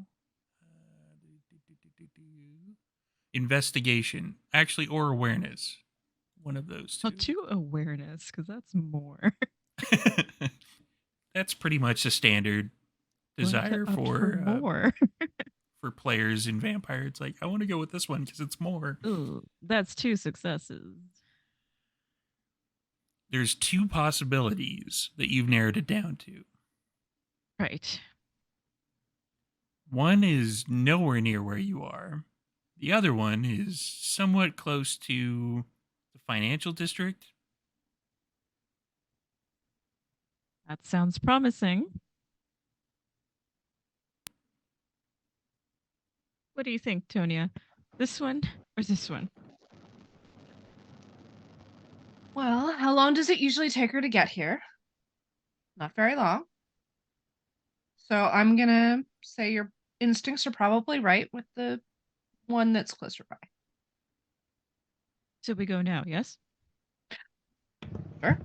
investigation, actually, or awareness. One of those I'll two. do awareness because that's more. That's pretty much the standard desire Up for more. for players in Vampire. It's like, I want to go with this one because it's more. Ooh, that's 2 successes. There's 2 possibilities that you've narrowed it down to. Right. One is nowhere near where you are. The other one is somewhat close to the financial district. That sounds promising. What do you think, Tonya? This one or this one? Well, how long does it usually take her to get here? Not very long. So I'm gonna say your instincts are probably right with the one that's closer by. So we go now, yes? Sure.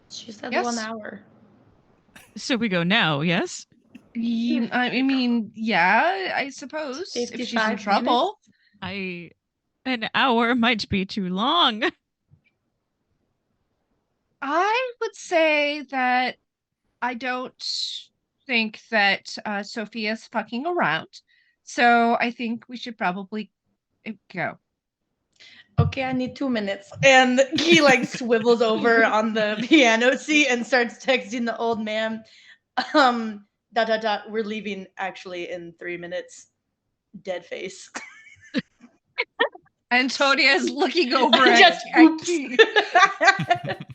She said Yes. 1 hour. So we go now, yes? I mean, yeah, I suppose if she's in 55 trouble. An hour might be too long. I would say that I don't think that Sophia's fucking around. So I think we should probably go. Okay, I need 2 minutes. And he like swivels over on the piano seat and starts texting the old man. We're leaving actually in 3 minutes. Dead face. Antonia is looking over Just at oops. Key.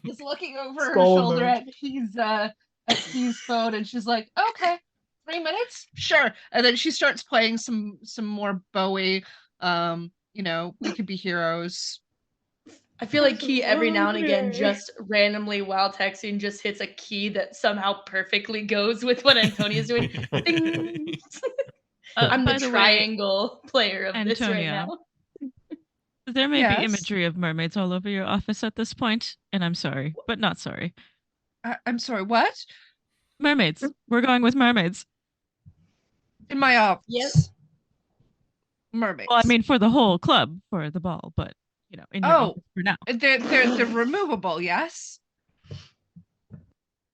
Is looking over her Skull shoulder emoji. at Key's phone, and she's like, "Okay, 3 minutes, sure." And then she starts playing some more Bowie. We Could Be Heroes. I feel like Key every now and again just randomly while texting just hits a key that somehow perfectly goes with what Antonia's doing. Ding. I'm the by the way, triangle player of this right Antonia, now. there may Yes? be imagery of mermaids all over your office at this point, and I'm sorry, but not sorry. I'm sorry, what? Mermaids. We're going with mermaids. In my office. Yes. Mermaids. Well, I mean, for the whole club, for the ball, but in your office for now. They're removable, yes?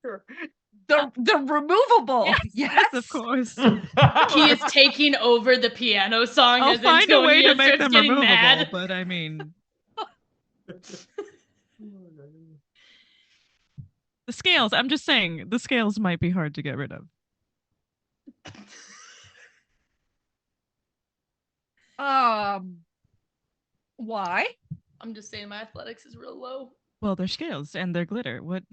Sure. They're removable. Yes, of course. He is taking over the piano song. I'll as find a way to Antonia make starts them getting removable, mad. but I mean, the scales. I'm just saying, the scales might be hard to get rid of. Why? I'm just saying my athletics is real low. Well, they're scales and they're glitter. What?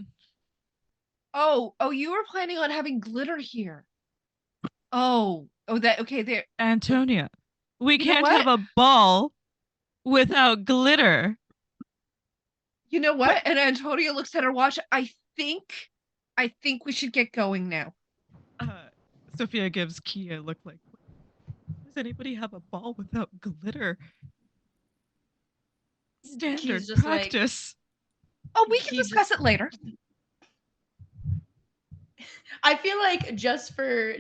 Oh, you were planning on having glitter here. Okay, there. Antonia, we You know can't what? have a ball without glitter. You know what? And Antonia looks at her watch. I think we should get going now. Sophia gives Kia a look like, does anybody have a ball without glitter? Standard just practice. We can discuss it later. I feel like just for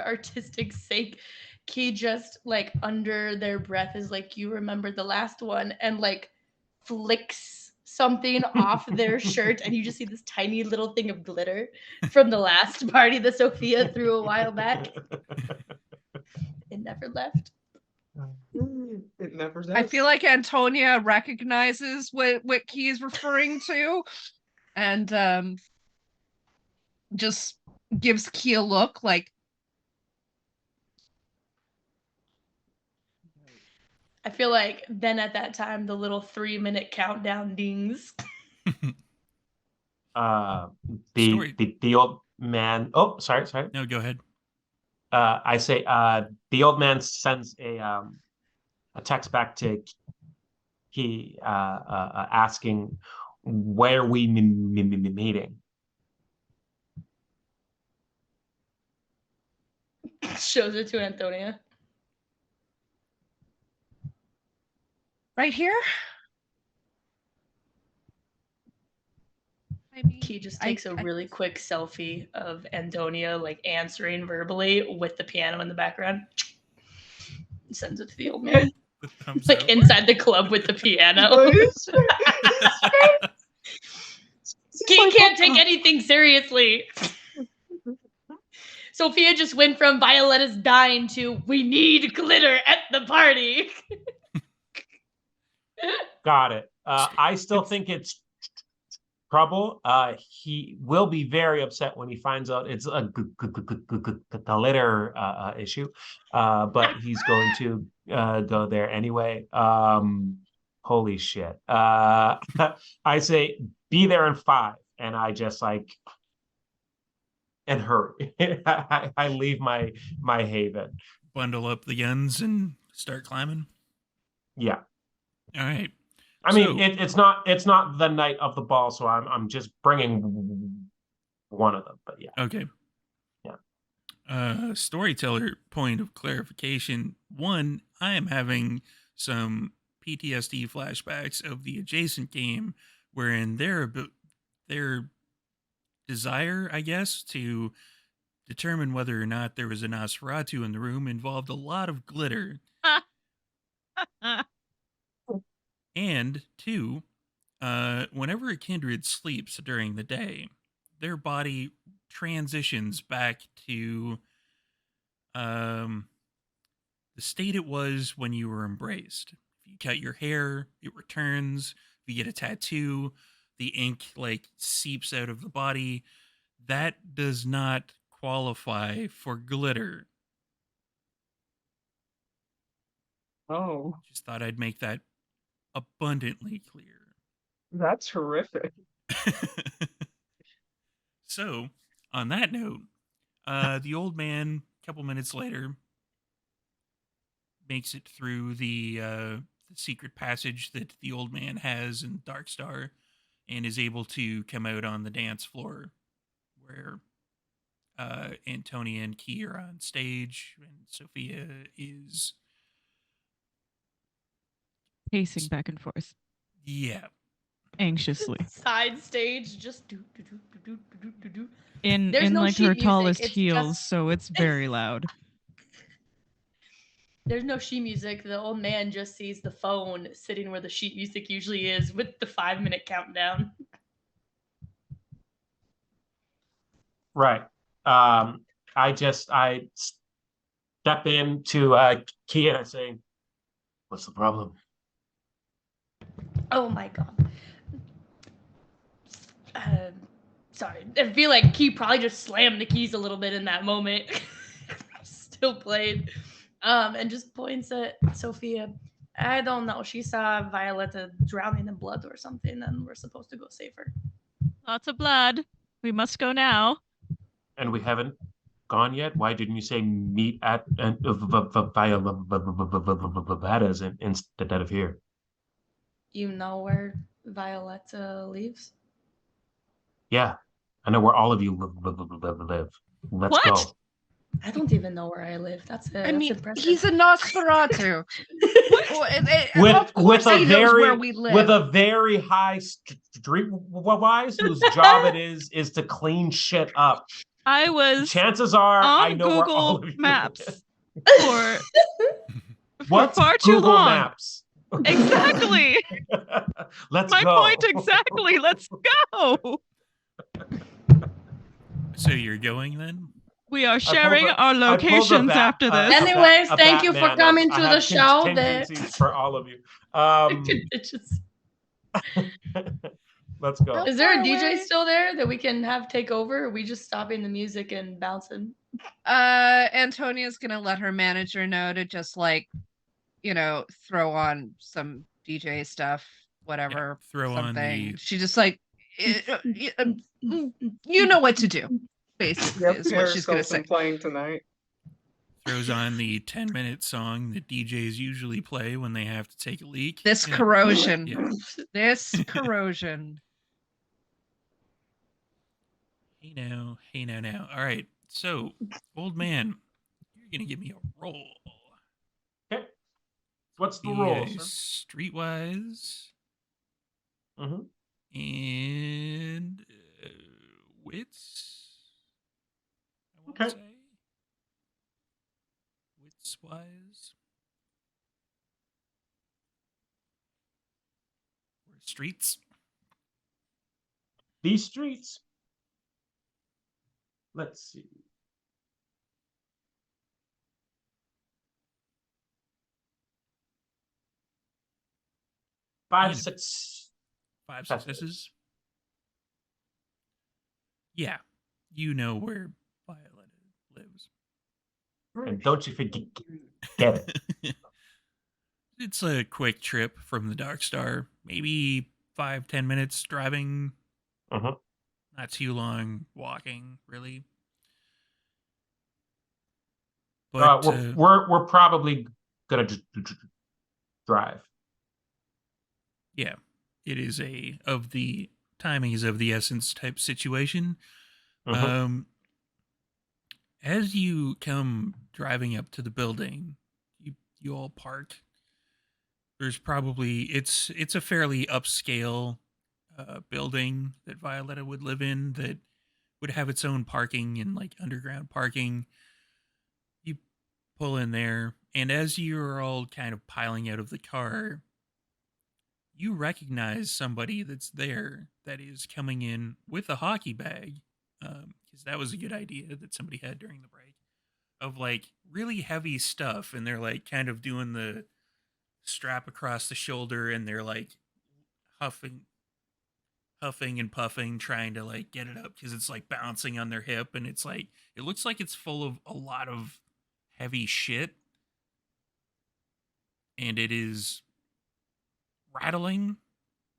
artistic sake, Key just like under their breath is like, you remember the last one, and like flicks something off their shirt, and you just see this tiny little thing of glitter from the last party that Sophia threw a while back. It never left. It never does. I feel like Antonia recognizes what Key is referring to, and just gives Key a look like, I feel like then at that time the little 3-minute countdown dings. The old man. Oh, sorry. No, go ahead. I say the old man sends a text back to Key asking where we meeting. Shows it to Antonia. right here. Key just takes a really quick selfie of Antonia like answering verbally with the piano in the background. Sends it to the old man. Like inside the club with the piano. Key can't take anything seriously. Sophia just went from Violetta's dying to we need glitter at the party. Got it. I still think it's trouble. He will be very upset when he finds out it's a glitter issue. But he's going to go there anyway. Holy shit. I say be there in 5, and I just like and hurry. I leave my haven. Bundle up the guns and start climbing. Yeah. All right. I mean, it's not the night of the ball, so I'm just bringing one of them. But yeah. Okay. Yeah. Storyteller point of clarification. 1, I am having some PTSD flashbacks of the adjacent game, wherein their desire, I guess, to determine whether or not there was a Nosferatu in the room involved a lot of glitter. And 2, whenever a kindred sleeps during the day, their body transitions back to the state it was when you were embraced. If you cut your hair, it returns. If you get a tattoo, the ink like seeps out of the body. That does not qualify for glitter. Oh, Just thought I'd make that abundantly clear. that's horrific. So, on that note, the old man, a couple minutes later, makes it through the secret passage that the old man has in Darkstar, and is able to come out on the dance floor where Antonia and Key are on stage, and Sophia is Pacing back and forth yeah. anxiously Side stage, just do. in There's no like sheet her music, tallest it's heels, just- so it's very loud. There's no sheet music. The old man just sees the phone sitting where the sheet music usually is with the 5-minute countdown. Right. I step into Key and I say, "What's the problem?" Oh my god. Sorry. I feel like Key probably just slammed the keys a little bit in that moment. Still played. And just points at Sophia. I don't know. She saw Violetta drowning in blood or something, and we're supposed to go save her. Lots of blood. We must go now. And we haven't gone yet. Why didn't you say meet at Violetta's instead of here? You know where Violetta lives? Yeah, I know where all of you live. Let's What? go. I don't even know where I live. That's I mean, impressive. he's a Nosferatu. With he knows where we live. with a very high streetwise whose job it is to clean shit up. I was Chances are I on know where all Google of you Maps live. for What's far too Google long. Maps? Exactly. Let's My go. point exactly. Let's go. So you're going then? We are I pulled sharing a- our I pulled a locations bat- after this. Anyways, a thank you for Batman coming of- I to have the show. contingencies for all of you. Let's go. Is there a far DJ away? still there that we can have take over? Or are we just stopping the music and bouncing? Antonia's gonna let her manager know to just like, throw on some DJ stuff, whatever, throw on something. the- She just like, you know what to do, basically, Yep, is what she's gonna Periscope's say. been playing tonight. Throws on the 10-minute song that DJs usually play when they have to take a leak. This Yeah. corrosion. Yeah. This corrosion. Hey now. All right. So, old man, you're gonna give me a roll. Okay. What's the Be rule, a sir? streetwise Mhm. and wits. I want Okay. to say wits wise or streets. These streets. Let's see. Five, And 6. 5 That's successes. Yeah, you know where Violet lives. And don't you forget it. It's a quick trip from the Dark Star, maybe 5-10 minutes driving. Mhm. Not too long walking, really. But we're probably gonna drive. yeah, it is of the timing is of the essence type situation. Mhm. As you come driving up to the building, you all park. There's probably it's a fairly upscale building that Violetta would live in that would have its own parking and like underground parking. You pull in there, and as you're all kind of piling out of the car, you recognize somebody that's there that is coming in with a hockey bag, because that was a good idea that somebody had during the break, of like really heavy stuff, and they're like kind of doing the strap across the shoulder, and they're like huffing and puffing, trying to like get it up because it's like bouncing on their hip, and it's like it looks like it's full of a lot of heavy shit, and it is rattling.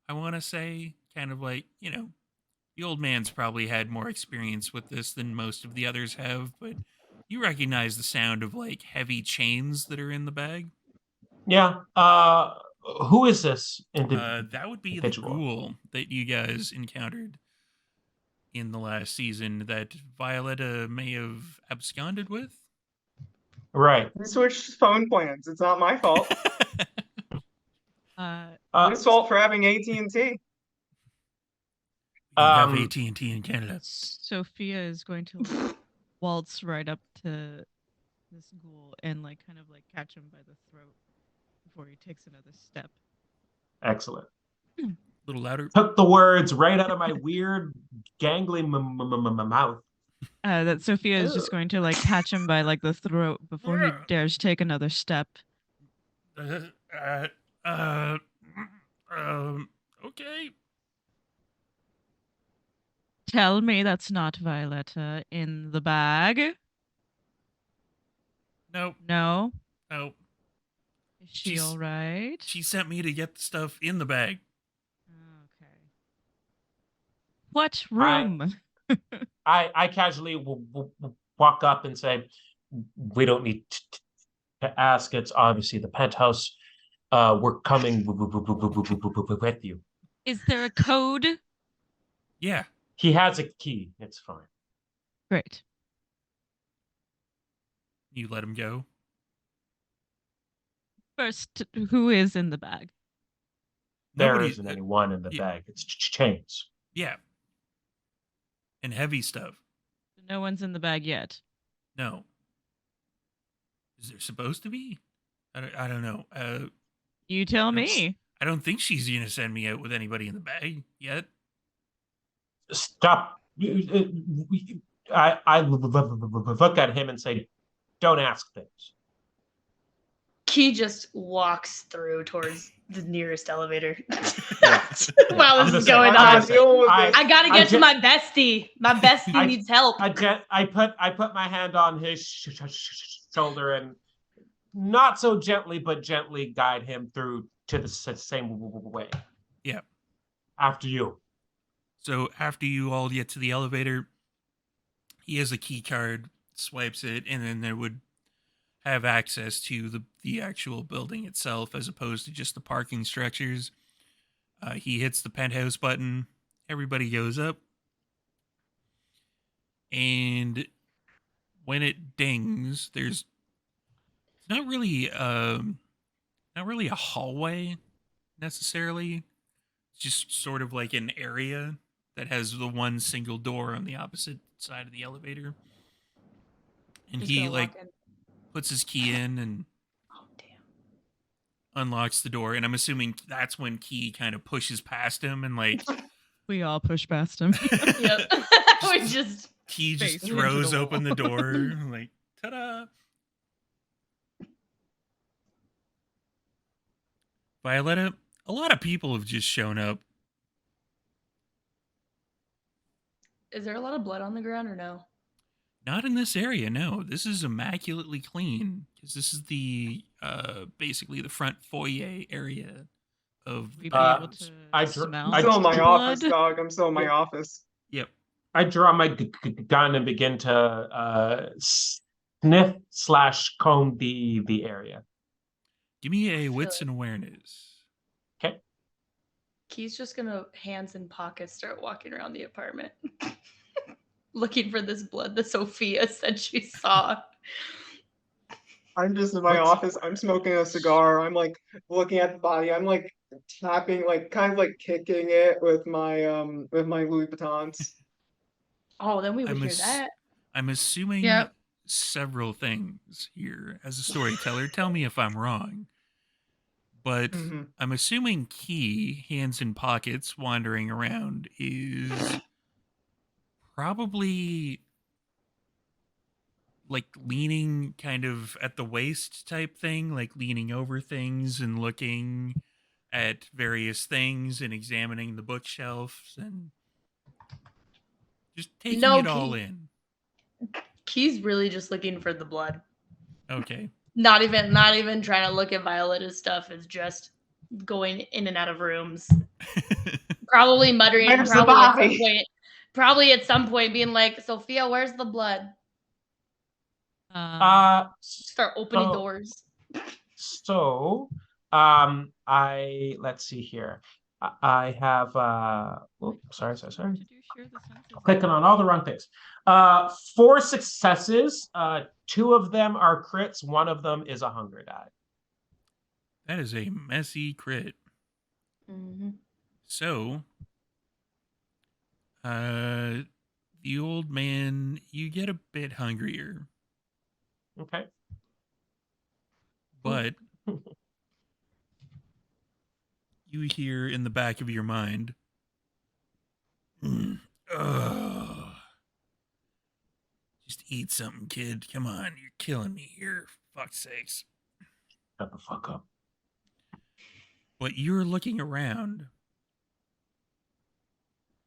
I want to say, kind of like, the old man's probably had more experience with this than most of the others have, but you recognize the sound of like heavy chains that are in the bag. Yeah. Who is this That would be the individual? ghoul that you guys encountered in the last season that Violetta may have absconded with. Right. We switched phone plans. It's not my fault. His fault for having AT&T. We don't have AT&T in Canada. Sophia is going to like, waltz right up to this ghoul and like kind of like catch him by the throat before he takes another step. Excellent. A little louder. Took the words right out of my weird, gangly mouth. That Sophia is just going to like catch him by like the throat before he dares take another step. Okay. Tell me that's not Violetta in the bag. Nope. No. Nope. Is she all right? She sent me to get the stuff in the bag. Okay. What room? I casually walk up and say, "We don't need to ask. It's obviously the penthouse. We're coming with you." Is there a code? Yeah. He has a key. It's fine. Great. You let him go. First, who is in the bag? There isn't anyone in the bag. It's chains. Yeah. And heavy stuff. No one's in the bag yet. No. Is there supposed to be? I don't know. You tell me. I don't think she's gonna send me out with anybody in the bag yet. Stop. I look at him and say, don't ask things. Key just walks through towards the nearest elevator. Yeah. While I'm this is just saying, going I on. gotta deal with this. I gotta I get to ju- my bestie. My bestie needs help. I put my hand on his shoulder and not so gently, but gently guide him through to the same way. Yeah. After you. So after you all get to the elevator, he has a key card, swipes it, and then there would have access to the actual building itself as opposed to just the parking structures. He hits the penthouse button. Everybody goes up. And when it dings, there's not really a hallway necessarily. It's just sort of like an area that has the one single door on the opposite side of the elevator. And Just he gonna like walk in. puts his key in and Oh damn. unlocks the door. And I'm assuming that's when Key kind of pushes past him and like We all push past him. Yep. We just Key just Face into throws the open the wall. door like ta-da. Violetta, a lot of people have just shown up. Is there a lot of blood on the ground or no? Not in this area, no. This is immaculately clean because this is the basically the front foyer area of We'd be Uh, able to I smell I'm still in my office, blood. dog. I'm still in my office. Yep. I draw my gun and begin to sniff / comb the area. Give me a wits and awareness. Okay. Key's just gonna hands in pockets start walking around the apartment. Looking for this blood that Sophia said she saw. I'm just in my office. I'm smoking a cigar. I'm like looking at the body. I'm like tapping, like kind of like kicking it with my Louis Vuittons. Oh, then we would I'm hear ass- that. I'm assuming Yep. several things here as a storyteller. Tell me if I'm wrong. But Mhm. I'm assuming Key, hands in pockets, wandering around, is probably like leaning kind of at the waist type thing, like leaning over things and looking at various things and examining the bookshelves and just taking No, it all Key. in. Key's really just looking for the blood. Okay. Not even trying to look at Violetta's stuff. Is just going in and out of rooms. Probably muttering. Where's the body? Probably at some point being like, Sophia, where's the blood? Start opening doors. So, let's see here. I have sorry. Did you share the senses? Clicking on all the wrong things. 4 successes. 2 of them are crits. 1 of them is a hunger die. That is a messy crit. Mm-hmm. So, the old man, you get a bit hungrier, Okay. but you hear in the back of your mind, ugh. Just eat something, kid. Come on, you're killing me here. Fuck's sakes. Shut the fuck up. But you're looking around,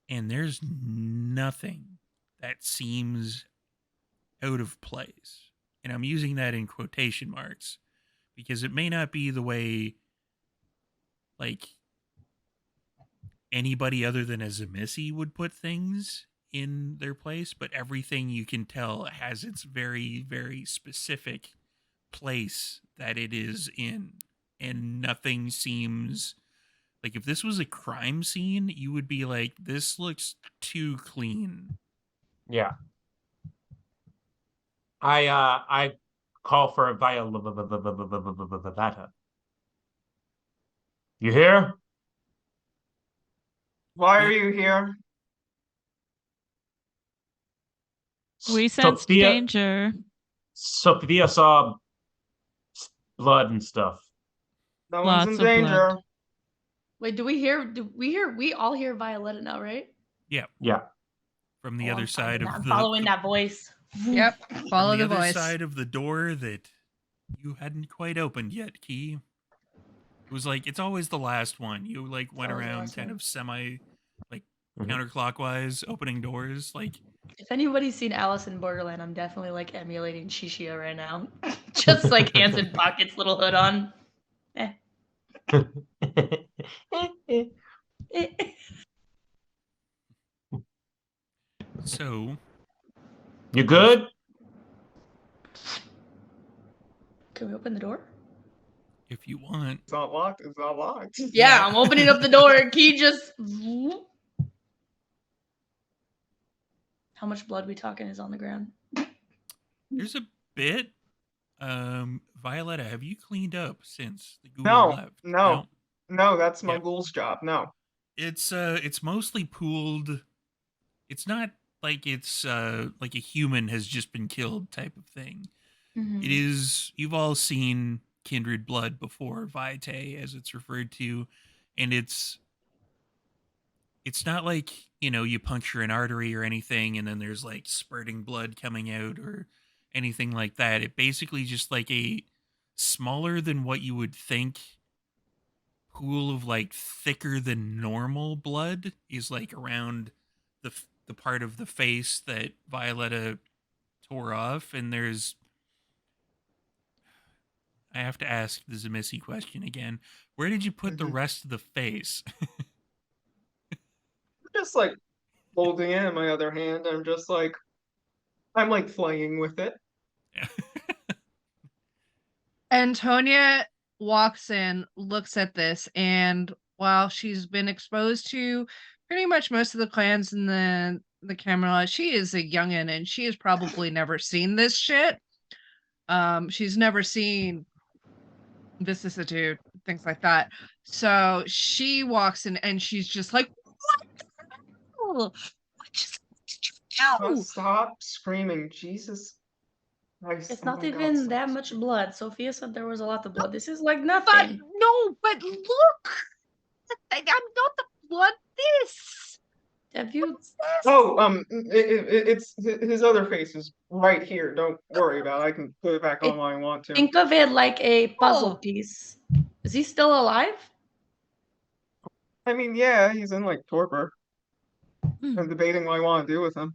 and there's nothing that seems out of place. And I'm using that in quotation marks because it may not be the way, like, anybody other than a Zemissi would put things in their place, but everything you can tell has its very, very specific place that it is in. And nothing seems like, if this was a crime scene, you would be like, this looks too clean. Yeah. I call for a Violetta. You here? Why are you here? We sensed Sophia, danger. Sophia saw blood and stuff. No one's in Lots of blood. danger. Wait, we all hear Violetta now, right? Yeah, Yeah. from the Oh, other I'm side of I'm the following that voice. Yep. from Follow the the other voice. side of the door that you hadn't quite opened yet, Key. It was like it's always the last one. You like went always the around last kind one. of semi like Mhm. counterclockwise, opening doors. Like If anybody's seen Alice in Borderland, I'm definitely like emulating Shishia right now. Just like hands in pockets, little hood on. Eh. so, You good? Can we open the door? if you want, It's not locked. It's not locked. Yeah, I'm opening up the door. Key just. How much blood we talking is on the ground? there's a bit. Violetta, have you cleaned up since the ghoul No, left? no, that's my Yeah. ghoul's job. No. It's mostly pooled. It's not like it's like a human has just been killed type of thing. Mhm. It is. You've all seen kindred blood before, vitae as it's referred to, and it's not like, you puncture an artery or anything and then there's like spurting blood coming out or anything like that. It basically just like a smaller than what you would think pool of like thicker than normal blood is like around the part of the face that Violetta tore off. And I have to ask the Zemissi question again. Where did you put the Mhm. rest of the face? Just like holding it in my other hand. I'm like playing with it. Antonia walks in, looks at this, and while she's been exposed to pretty much most of the clans in the Camelot, she is a youngin' and she has probably never seen this shit. She's never seen vicissitude, things like that. So she walks in and she's just like, "What the hell? What just did you Oh, do?" stop screaming, Jesus Christ! It's Oh not my God, even stop that much screaming. blood. Sophia said there was a lot of blood. This is like But nothing. no, but look, I'm not the blood. This. Have you? What's this? Oh, it's his other face is right here. Don't worry about it. I can put it back on when I want to. Think of it like a puzzle Oh. piece. Is he still alive? I mean, yeah, he's in like torpor. Hmm. I'm debating what I want to do with him.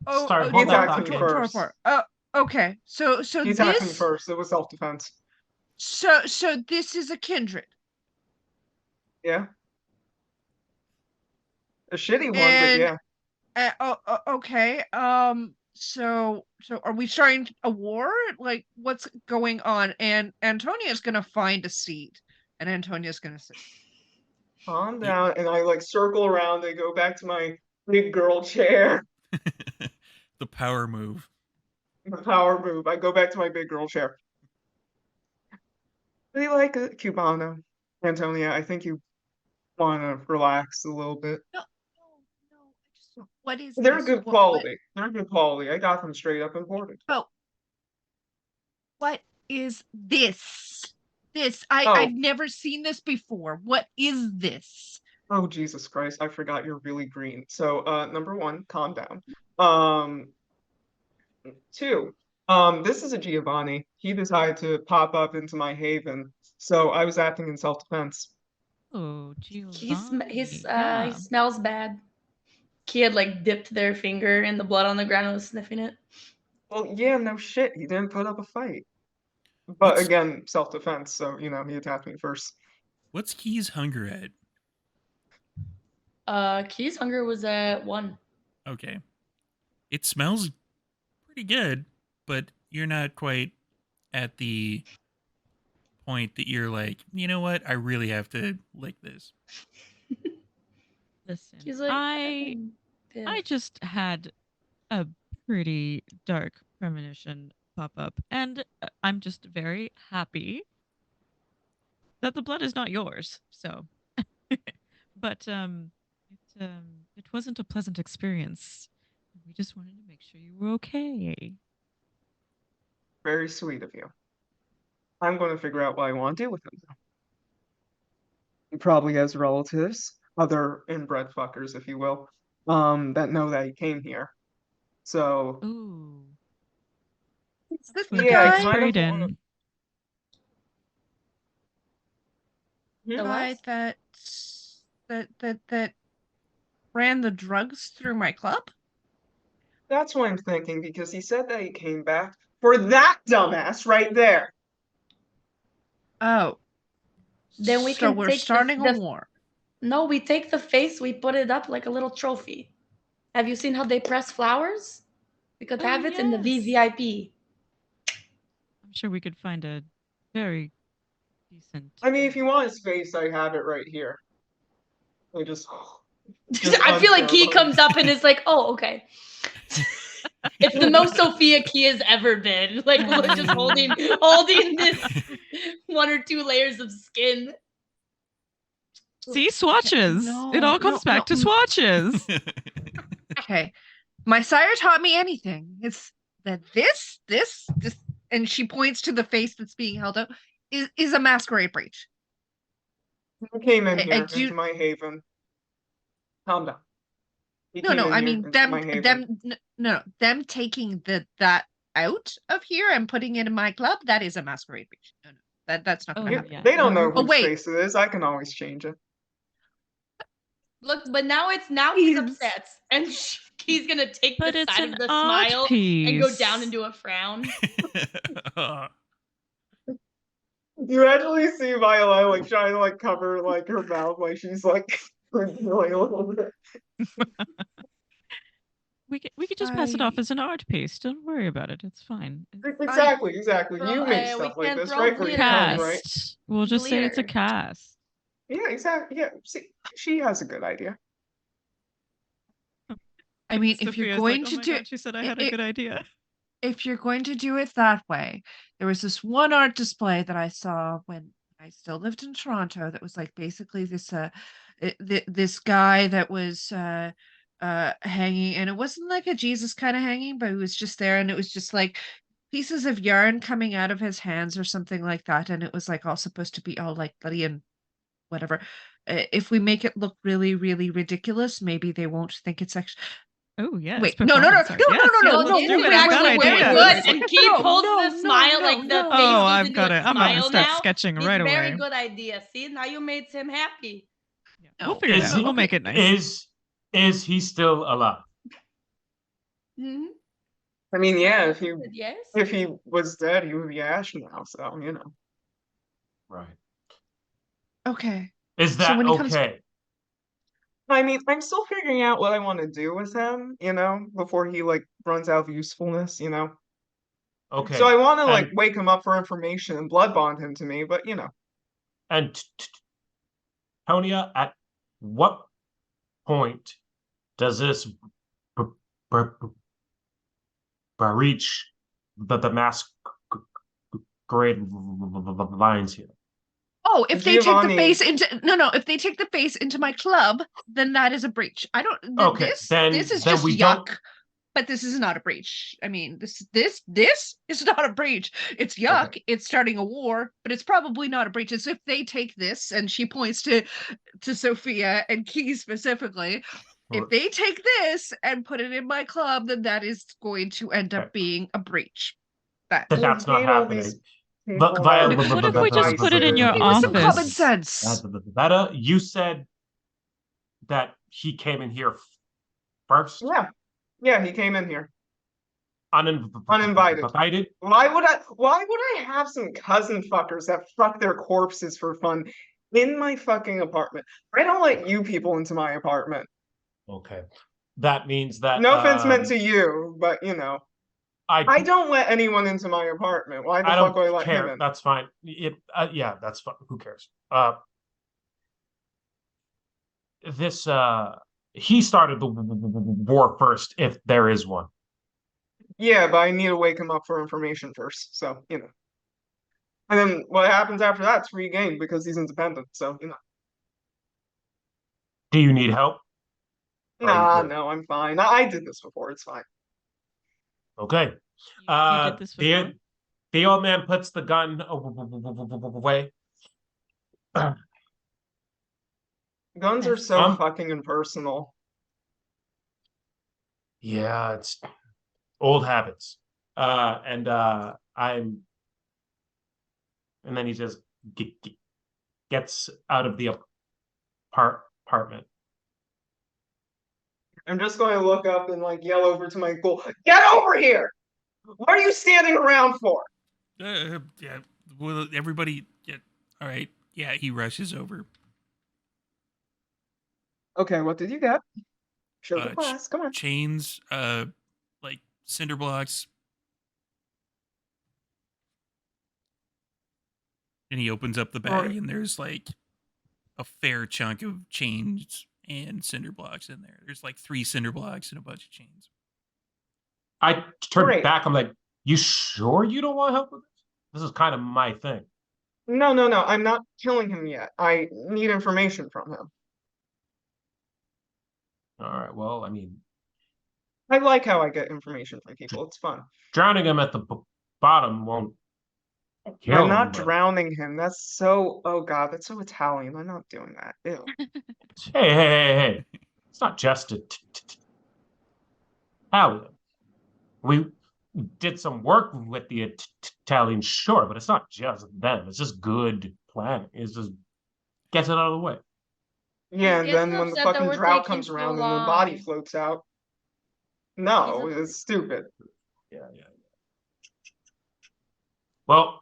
Sorry, He hold that attacked thought, me Ken. first. Okay. So He attacked me this. first. It was self-defense. So this is a kindred. Yeah. A shitty one, but And yeah. okay. So are we starting a war? Like, what's going on? And Antonia's gonna find a seat, and Antonia's gonna sit. Calm down, and I like circle around. I go back to my big girl chair. The power move. The power move. I go back to my big girl chair. Do you like a Cubano, Antonia? I think you want to relax a little bit. No. What is They're this? good quality. They're good quality. I got them straight up imported. Oh, what is this? This Oh. I've never seen this before. What is this? Oh, Jesus Christ, I forgot you're really green. So, number one, calm down. Two, this is a Giovanni. He decided to pop up into my haven, so I was acting in self-defense. Oh, He Giovanni. Yeah. smells bad. He had like dipped their finger in the blood on the ground and was sniffing it. Well, yeah, no shit, he didn't put up a fight. But What's- again, self-defense, so, he attacked me first. What's Key's hunger at? Key's hunger was at 1. Okay. It smells pretty good, but you're not quite at the point that you're like, you know what? I really have to lick this. Listen, He's like, I just had a pretty dark premonition pop up, and I'm just very happy that the blood is not yours. So, but it wasn't a pleasant experience We just wanted to make sure you were okay. Very sweet of you. I'm going to figure out what I want to do with him. He probably has relatives, other inbred fuckers, if you will, that know that he came here. So Ooh. Is this the yeah, I guy? kind of Sprayed want in. to. The Guy what? that ran the drugs through my club? That's what I'm thinking, because he said that he came back for that dumbass right there. Oh. Then we So can we're take starting a war. No, we take the face, we put it up like a little trophy. Have you seen how they press flowers? We could have it in the yes. VVIP. I'm sure we could find a very decent. I mean, if you want his face, I have it right here. I just I feel like unfurl he it. comes up and is like, oh, okay. It's the most Sophia Key has ever been. Like, look, just holding this 1 or 2 layers of skin. See, swatches. It all comes back to swatches. Okay. My sire taught me anything. It's that this, and she points to the face that's being held up, is a masquerade breach. He came in I here do- into my haven. Calm down. He No, came no, in I here mean into my haven. them taking that out of here and putting it in my club, that is a masquerade breach. No, that's not gonna Oh, happen. yeah. They don't know Oh, whose wait. face it is. I can always change it. Look, but now he's upset. And he's going to take But the it's side an of the art smile and go down piece. into a frown. You actually see Viola like trying to like cover like her mouth, like she's like really a little bit. We could just pass it off as an art piece. Don't worry about it. It's fine. Exactly. Bro, You make we stuff like can't this, throw right? Where you glitter. come, right? Cast. We'll just say it's a Glitter. cast. Yeah, exactly. Yeah. See, she has a good idea. I mean, if Sophia's you're going like, oh to my do God, she said I had a good idea. if you're going to do it that way, there was this one art display that I saw when I still lived in Toronto that was like basically this guy that was hanging, and it wasn't like a Jesus kind of hanging, but he was just there, and it was just like pieces of yarn coming out of his hands or something like that, and it was like all supposed to be all like bloody and whatever. If we make it look really, really ridiculous, maybe they won't think it's actually. Oh yeah. Wait, no, Yes, No, let's do this it. is I've got actually very ideas. good. And Key pulls the smile, like the face Oh, goes I've into got a it. I'm gonna smile start now. sketching It's right very away. good idea. See, now you made him happy. Yeah, we'll figure it out. We'll make it nice. Is he still alive? Mm-hmm. I mean, yeah, Yes. if he was dead, he would be ash now. So you know. Right. Okay. Is that when he comes- okay? I mean, I'm still figuring out what I want to do with him, you know, before he like runs out of usefulness, you know. Okay. So I want to like And- wake him up for information and blood bond him to me, but you know. And Tonya, at what point does this breach the masquerade lines here? Oh, if they take the Giovanni- face into if they take the face into my club, then that is a breach. I don't. Okay, then this is then just we yuck. don't. But this is not a breach. I mean, this is not a breach. It's yuck. Okay. It's starting a war, but it's probably not a breach. It's if they take this, and she points to Sophia and Key specifically. If they take this and put it in my club, then that is going to end up being a breach. That's not happening. But Viola, What if we just put it in your Give us some common office? sense. Veta, you said that he came in here first. Yeah, he came in here. Uninvited. Why would I have some cousin fuckers that fuck their corpses for fun in my fucking apartment? I don't let you people into my apartment. Okay. That means that no offense meant to you, but you know. I don't let anyone into my apartment. Why the fuck would I let him in? That's fine. Yeah, that's fine. Who cares? He started the war first, if there is one. Yeah, but I need to wake him up for information first. So, you know. And then what happens after that's free game because he's independent. So, you know. Do you need help? Nah, good? no, I'm fine. I did this before. It's fine. Okay. You did this before? The old man puts the gun away. Guns are Yes. so fucking impersonal. Yeah, it's old habits. And then he just gets out of the apartment. I'm just going to look up and like yell over to my goal. Get over here! What are you standing around for? Yeah. Will everybody get? All right. Yeah. He rushes over. Okay, what did you get? Show the class. Come on. Chains. Like cinder blocks. And he opens up the bag, and there's like a fair chunk of chains and cinder blocks in there. There's like 3 cinder blocks and a bunch of chains. I turn back. I'm like, you sure you don't want help with this? This is kind of my thing. No. I'm not killing him yet. I need information from him. All right. Well, I mean, I like how I get information from people. It's fun. drowning him at the bottom won't kill I'm not him. drowning him. That's so. Oh God, that's so Italian. I'm not doing that. Ew. Hey. It's not just Italian. We did some work with the Italians, sure, but it's not just them. It's just good planning. It's just gets it out of the way. Yeah, He's and then getting when the upset that fucking we're drought taking comes too around and the body long. floats out. No, it's stupid. Yeah. Well,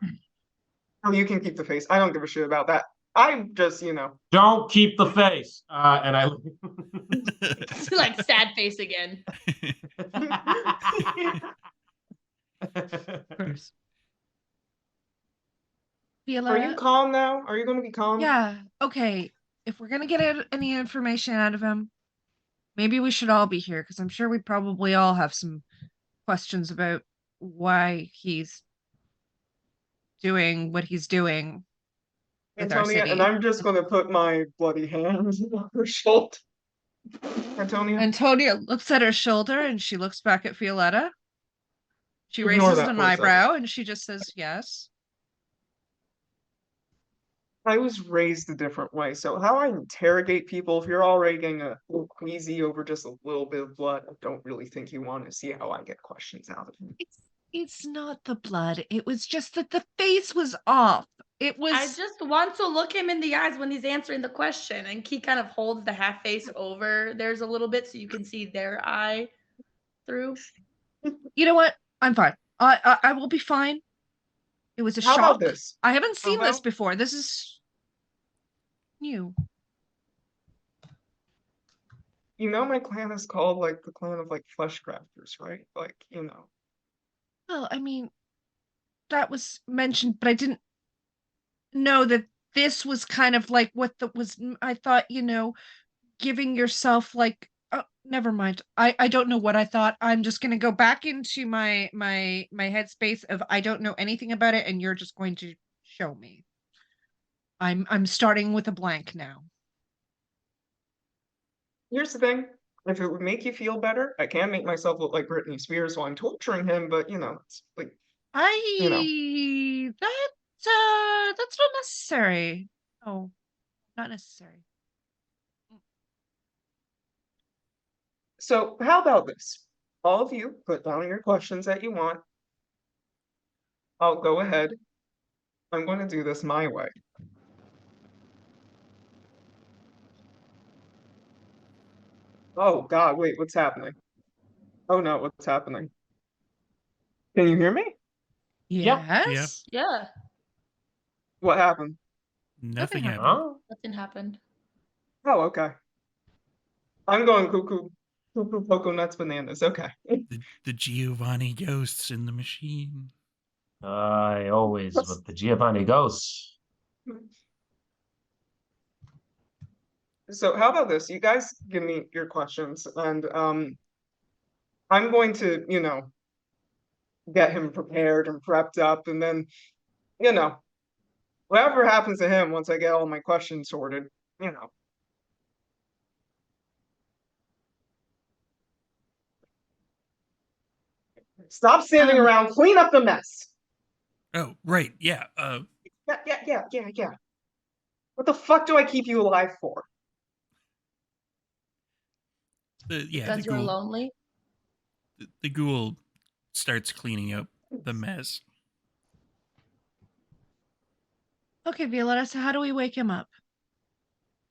Oh, you can keep the face. I don't give a shit about that. I'm just, don't keep the face. And I Like sad face again. Of course. Are you calm now? Are you going to be calm? Yeah. Okay. If we're gonna get any information out of him, maybe we should all be here because I'm sure we probably all have some questions about why he's doing what he's doing with our Antonia, city. and I'm just going to put my bloody hands on her shoulder. Antonia? Antonia looks at her shoulder and she looks back at Violetta. She Ignore raises that an for a second. eyebrow and she just says yes. I was raised a different way, so how I interrogate people, if you're already getting a little queasy over just a little bit of blood, I don't really think you want to see how I get questions out of you. It's not the blood. It was just that the face was off. It was. I just want to look him in the eyes when he's answering the question, and he kind of holds the half face over theirs a little bit so you can see their eye through. You know what? I'm fine. I will be fine. It was a How shock. about this? I haven't seen this about- before. This is new. You know my clan is called like the clan of like flesh crafters, right? Like, Well, I mean, that was mentioned, but I didn't know that this was kind of like what that was. I thought, giving yourself like. Oh, never mind. I don't know what I thought. I'm just gonna go back into my headspace of I don't know anything about it, and you're just going to show me. I'm starting with a blank now. Here's the thing. If it would make you feel better, I can't make myself look like Britney Spears while I'm torturing him, but it's like That's not necessary. No, not necessary. So how about this? All of you put down your questions that you want. I'll go ahead. I'm going to do this my way. Oh God, wait, what's happening? Oh no, what's happening? Can you hear me? Yes. Yeah, What happened? Nothing happened. Huh? nothing happened. Oh, okay. I'm going cuckoo, cocoa nuts, bananas. Okay. The Giovanni ghosts in the machine. I always with the Giovanni ghosts. So how about this? You guys give me your questions, and I'm going to, get him prepared and prepped up, and then, whatever happens to him once I get all my questions sorted, Stop standing around. Clean up the mess. Oh, right. Yeah. Yeah. What the fuck do I keep you alive for? Because you're lonely. The ghoul starts cleaning up the mess. Okay, Violetta, so how do we wake him up?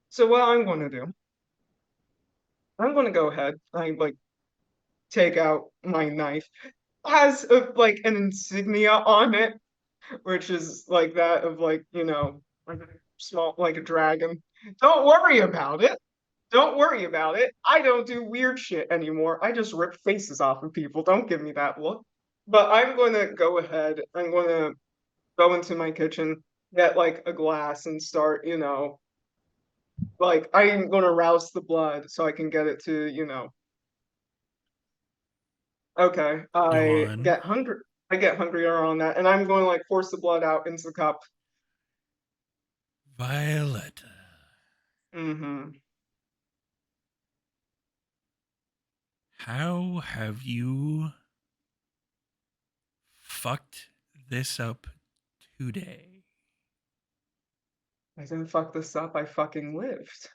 So what I'm going to do, I'm going to go ahead. I like take out my knife. Has like an insignia on it, which is like that of like like a small like a dragon. Don't worry about it. Don't worry about it. I don't do weird shit anymore. I just rip faces off of people. Don't give me that look. But I'm going to go ahead. I'm going to go into my kitchen, get like a glass and start, like I'm going to rouse the blood so I can get it to. Okay, Go on. I get hungrier on that, and I'm going to like force the blood out into the cup. Violetta. Mm-hmm. How have you fucked this up today? I didn't fuck this up. I fucking lived.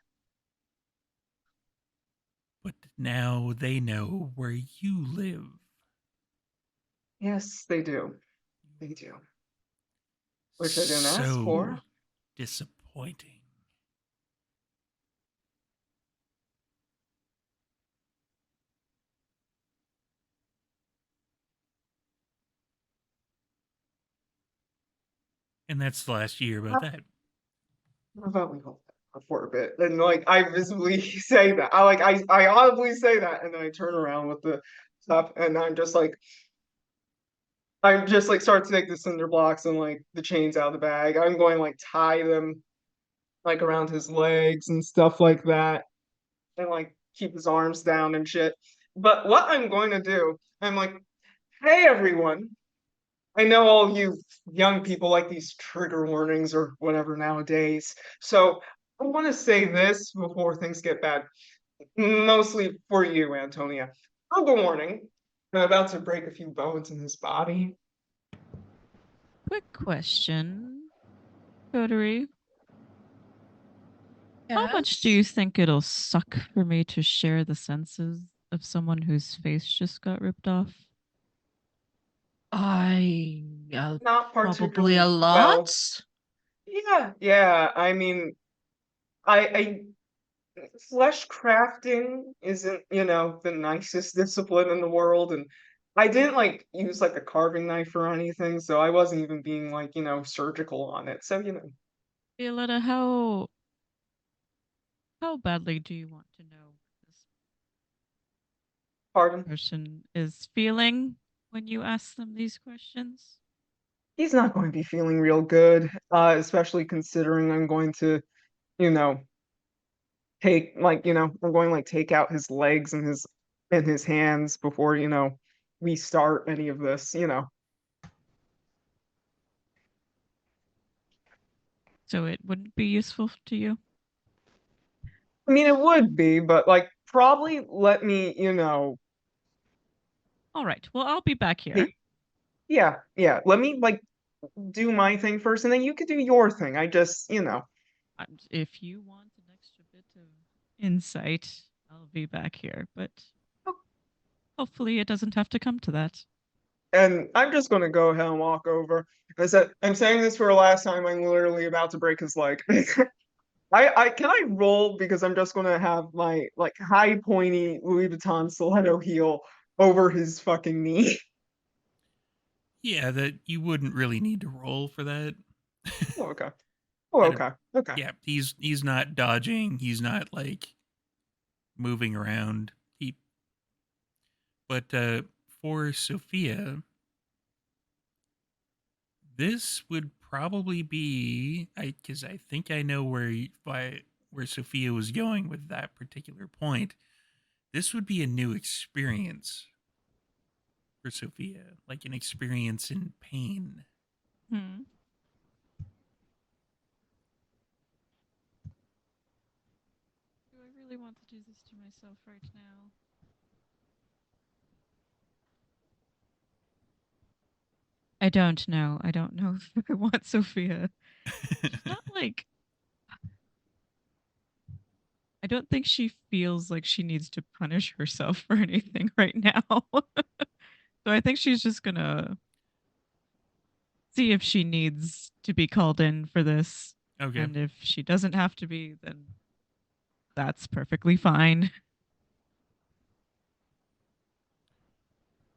But now they know where you live. Yes, they do. They do. Which I didn't ask So for. disappointing. And that's the last year about that. How about we hold that for a bit? And like I visibly say that. I audibly say that, and then I turn around with the stuff, and I'm just like start to take the cinder blocks and like the chains out of the bag. I'm going like tie them like around his legs and stuff like that, and like keep his arms down and shit. But what I'm going to do, I'm like, hey everyone, I know all you young people like these trigger warnings or whatever nowadays. So I want to say this before things get bad, mostly for you, Antonia. Trigger warning. I'm about to break a few bones in his body. Quick question, Coterie. How much do Yes. you think it'll suck for me to share the senses of someone whose face just got ripped off? I Not probably a particularly lot. well. Yeah. I mean, I flesh crafting isn't, the nicest discipline in the world, and I didn't like use like a carving knife or anything, so I wasn't even being like, surgical on it. So, Violetta, how badly do you want to know this pardon. person is feeling when you ask them these questions? He's not going to be feeling real good, especially considering I'm going to, you know, take like, I'm going to like take out his legs and his hands before, we start any of this. So it wouldn't be useful to you? I mean, it would be, but like probably let me, All right. Well, I'll be back here. hey, yeah. Let me like do my thing first, and then you could do your thing. I just. If you want an extra bit of insight, I'll be back here. But hopefully it doesn't have to come to that. And I'm just gonna go ahead and walk over. I said, I'm saying this for the last time. I'm literally about to break his leg. I can I roll because I'm just gonna have my like high pointy Louis Vuitton stiletto heel over his fucking knee. Yeah, that you wouldn't really need to roll for that. Oh, okay. Oh, That- okay. Okay. Yeah, he's not dodging. He's not like moving around. But for Sophia, this would probably be because I think I know where Sophia was going with that particular point. This would be a new experience for Sophia, like an experience in pain. Hmm. Do I really want to do this to myself right now? I don't know. I don't know if I want Sophia. She's not like. I don't think she feels like she needs to punish herself for anything right now. So I think she's just gonna see if she needs to be called in for this. Okay. And if she doesn't have to be, then that's perfectly fine.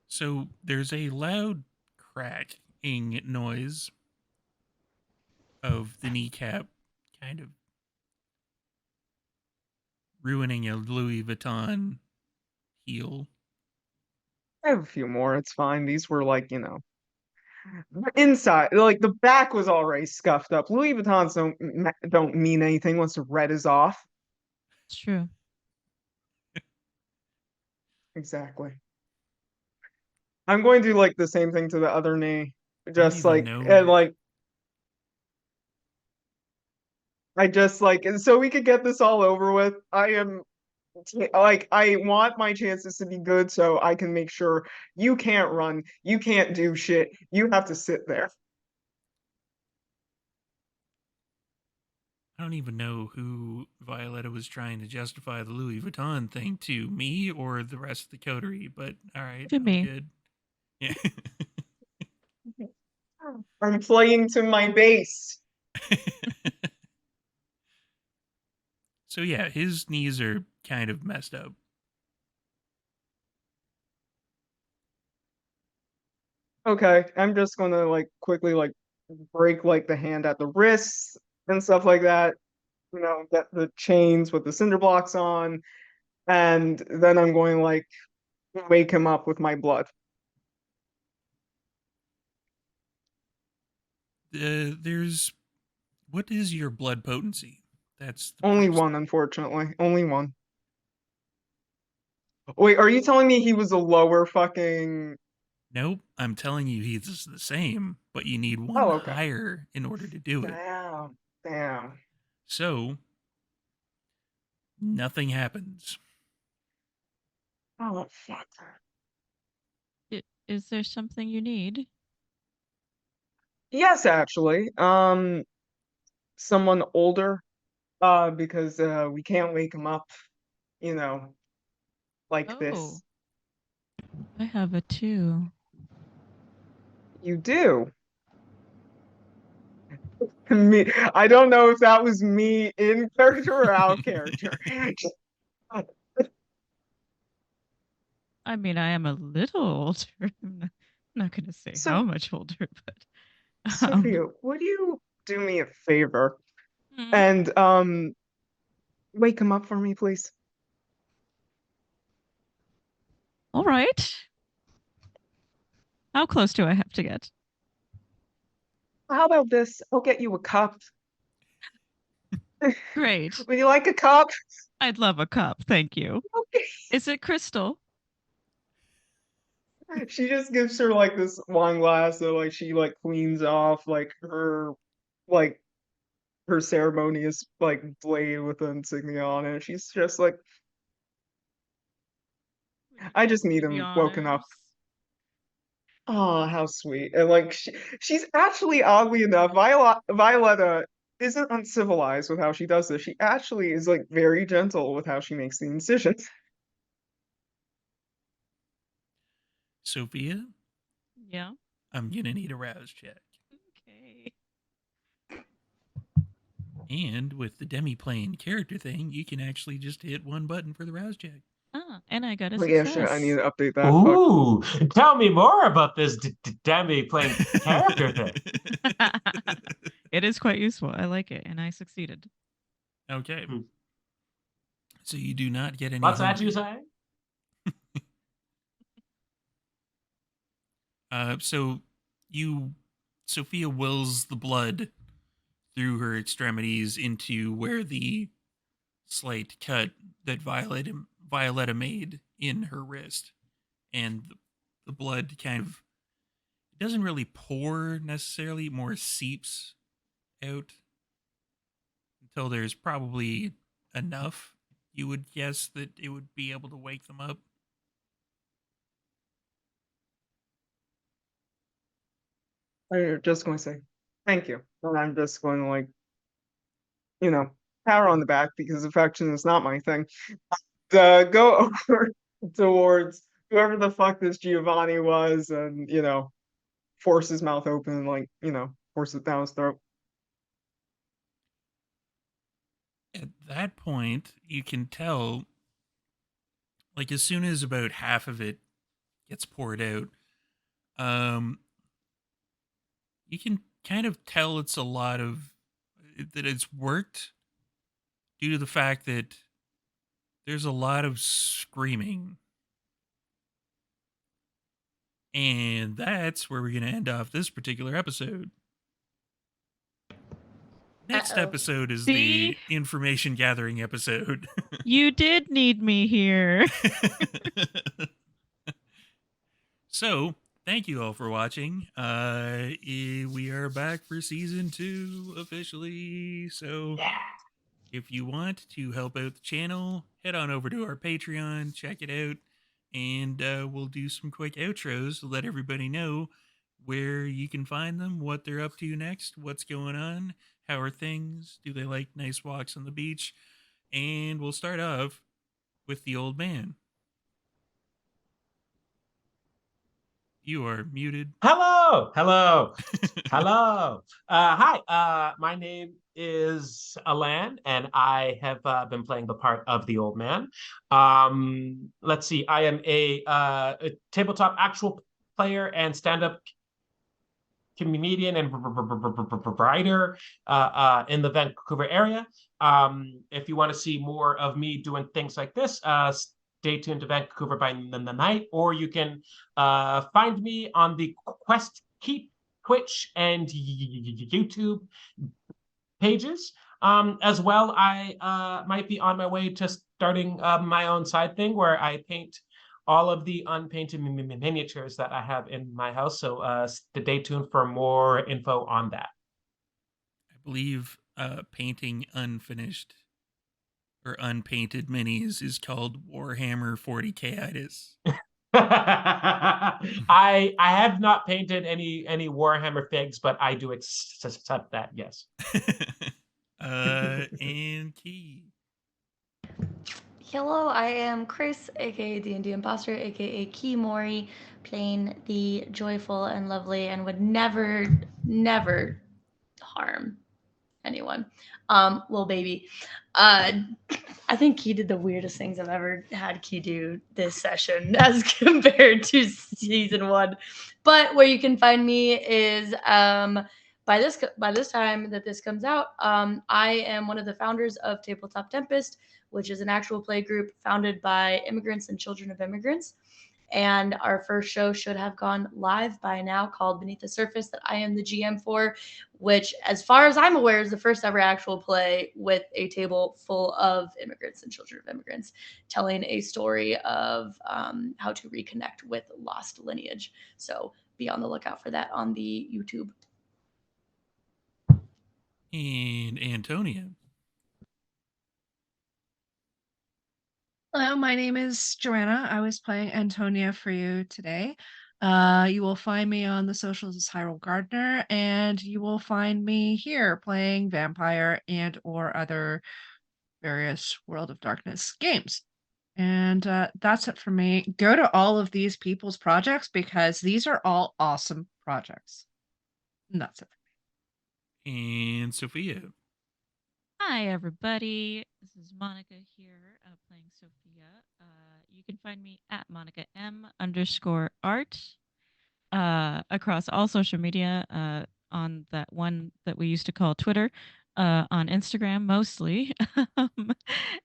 So there's a loud cracking noise of the kneecap kind of ruining a Louis Vuitton heel. I have a few more. It's fine. These were like, inside, like the back was already scuffed up. Louis Vuittons don't mean anything once the red is off. It's true. Exactly. I'm going to do like the same thing to the other knee. I don't Just even like know. and like I just like and so we could get this all over with. I want my chances to be good so I can make sure you can't run, you can't do shit. You have to sit there. I don't even know who Violetta was trying to justify the Louis Vuitton thing to, me or the rest of the coterie, but all right, To I'm me. good. Yeah. I'm playing to my base. So yeah, his knees are kind of messed up. Okay, I'm just gonna like quickly like break like the hand at the wrists and stuff like that. Get the chains with the cinder blocks on, and then I'm going like wake him up with my blood. There's what is your blood potency? That's the Only first. one, unfortunately. Only one. Wait, are you telling me he was a lower fucking? Nope, I'm telling you he's the same, but you need one Oh, okay. higher in order to do it. Damn. So nothing happens. Oh, fuck. Is there something you need? Yes, actually. Someone older. Because we can't wake him up, you know, like Oh, this. I have a 2. You do. Me, I don't know if that was me in character or out of character. I mean, I am a little older. I'm not going to say So, how much older, but Sophia, would you do me a favor hmm. and wake him up for me, please? All right. How close do I have to get? How about this? I'll get you a cup. Great. Would you like a cup? I'd love a cup. Thank you. Okay. Is it crystal? She just gives her like this wine glass that like she like cleans off like her ceremonious like blade with the insignia on it. She's just like, Would you I like just to need do the him woken up. honors? Oh, how sweet. And like she's actually oddly enough, Violetta isn't uncivilized with how she does this. She actually is like very gentle with how she makes the incisions. Sophia, Yeah. I'm gonna need a rouse check. Okay. And with the demi-plane character thing, you can actually just hit one button for the rouse check. Ah, and I got a Oh yeah, shit, I need success. to update that. Fuck. Ooh, tell me more about this Demi playing character thing. It is quite useful. I like it, and I succeeded. Okay. Hmm. So you do not get any. What's that hungry. you say? So Sophia wills the blood through her extremities into where the slight cut that Violetta made in her wrist, and the blood kind of, it doesn't really pour necessarily, more seeps out until there's probably enough. You would guess that it would be able to wake them up. I'm just going to say thank you. And I'm just going to, like, pat her on the back because affection is not my thing. Go over towards whoever the fuck this Giovanni was and, force his mouth open and, like, force it down his throat. At that point, you can tell, like, as soon as about half of it gets poured out, you can kind of tell it's a lot of that it's worked due to the fact that there's a lot of screaming. And that's where we're going to end off this particular episode. Next Uh-oh. episode is See? the information gathering episode. You did need me here. So, thank you all for watching. We are back for season 2 officially. So, if you want to help out the channel, head on over to our Patreon, check it out, and we'll do some quick outros to let everybody know where you can find them, what they're up to next, what's going on, how are things, do they like nice walks on the beach, and we'll start off with the old man. You are muted. Hello. Hi. My name is Alan, and I have been playing the part of the old man. Let's see. I am a tabletop actual player and stand-up comedian and writer in the Vancouver area. If you want to see more of me doing things like this, stay tuned to Vancouver by the Night, or you can find me on the Quest Keep Twitch and YouTube pages. As well, I might be on my way to starting my own side thing where I paint all of the unpainted miniatures that I have in my house. So stay tuned for more info on that. I believe painting unfinished or unpainted minis is called Warhammer 40K-itis. I have not painted any Warhammer figs, but I do accept that, yes. And Key. Hello, I am Chris, aka D&D Imposter, aka Key Mori, playing the joyful and lovely and would never harm anyone. Little baby. I think Key did the weirdest things I've ever had Key do this session as compared to season 1. But where you can find me is by this time that this comes out, I am one of the founders of Tabletop Tempest, which is an actual play group founded by immigrants and children of immigrants. And our first show should have gone live by now, called Beneath the Surface, that I am the GM for, which, as far as I'm aware, is the first ever actual play with a table full of immigrants and children of immigrants, telling a story of how to reconnect with lost lineage. So be on the lookout for that on the YouTube. And Antonia. Hello, my name is Joanna. I was playing Antonia for you today. You will find me on the socials as Hyrule Gardner, and you will find me here playing vampire and or other various World of Darkness games. And that's it for me. Go to all of these people's projects because these are all awesome projects. And that's it. And Sophia. Hi, everybody. This is Monica here, playing Sophia. You can find me at Monica M_art across all social media, on that one that we used to call Twitter, on Instagram mostly.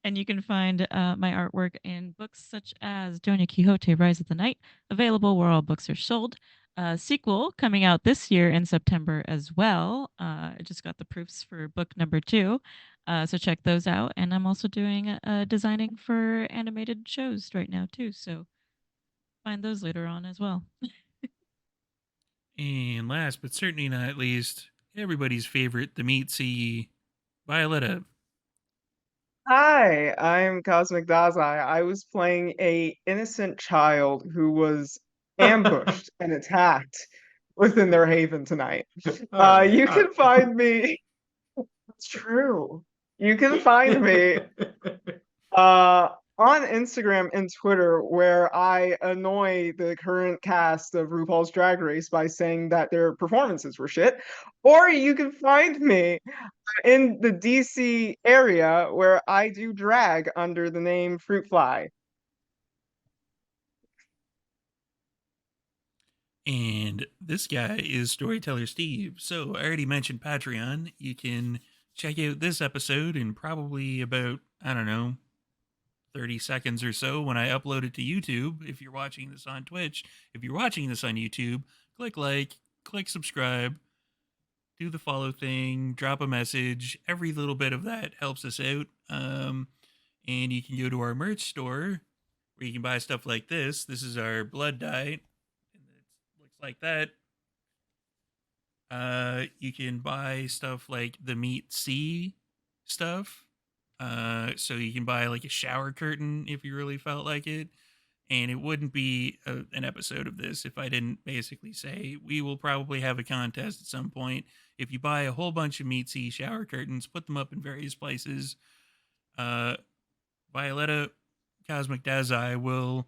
And you can find my artwork in books such as Doña Quixote, Rise of the Night, available where all books are sold. Sequel coming out this year in September as well. I just got the proofs for book number 2. So check those out. And I'm also doing designing for animated shows right now too. So find those later on as well. And last but certainly not least, everybody's favorite, the meat sea, Violetta. Hi, I'm Cosmic Dazai. I was playing a innocent child who was ambushed and attacked within their haven tonight. All You right. can find me. It's true. You can find me on Instagram and Twitter, where I annoy the current cast of RuPaul's Drag Race by saying that their performances were shit. Or you can find me in the DC area where I do drag under the name Fruitfly. And this guy is Storyteller Steve. So I already mentioned Patreon. You can check out this episode in probably about, I don't know, 30 seconds or so when I upload it to YouTube. If you're watching this on Twitch, if you're watching this on YouTube, click like, click subscribe, do the follow thing, drop a message. Every little bit of that helps us out. And you can go to our merch store where you can buy stuff like this. This is our blood dye. And it looks like that. You can buy stuff like the Meat C stuff. So you can buy like a shower curtain if you really felt like it. And it wouldn't be an episode of this if I didn't basically say we will probably have a contest at some point. If you buy a whole bunch of Meat C shower curtains, put them up in various places, Violetta Cosmic Dazai will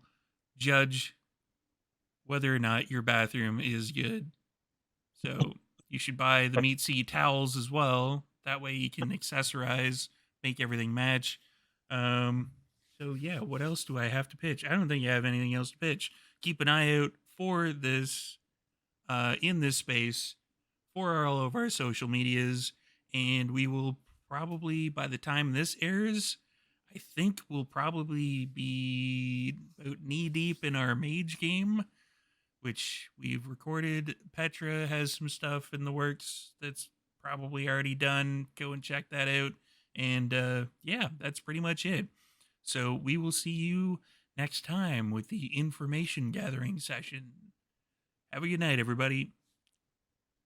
judge whether or not your bathroom is good. So you should buy the Meat C towels as well. That way you can accessorize, make everything match. So yeah, what else do I have to pitch? I don't think I have anything else to pitch. Keep an eye out for this in this space for all of our social medias, and we will probably, by the time this airs, I think we'll probably be about knee deep in our mage game, which we've recorded. Petra has some stuff in the works that's probably already done. Go and check that out. And yeah, that's pretty much it. So we will see you next time with the information gathering session. Have a good night, everybody.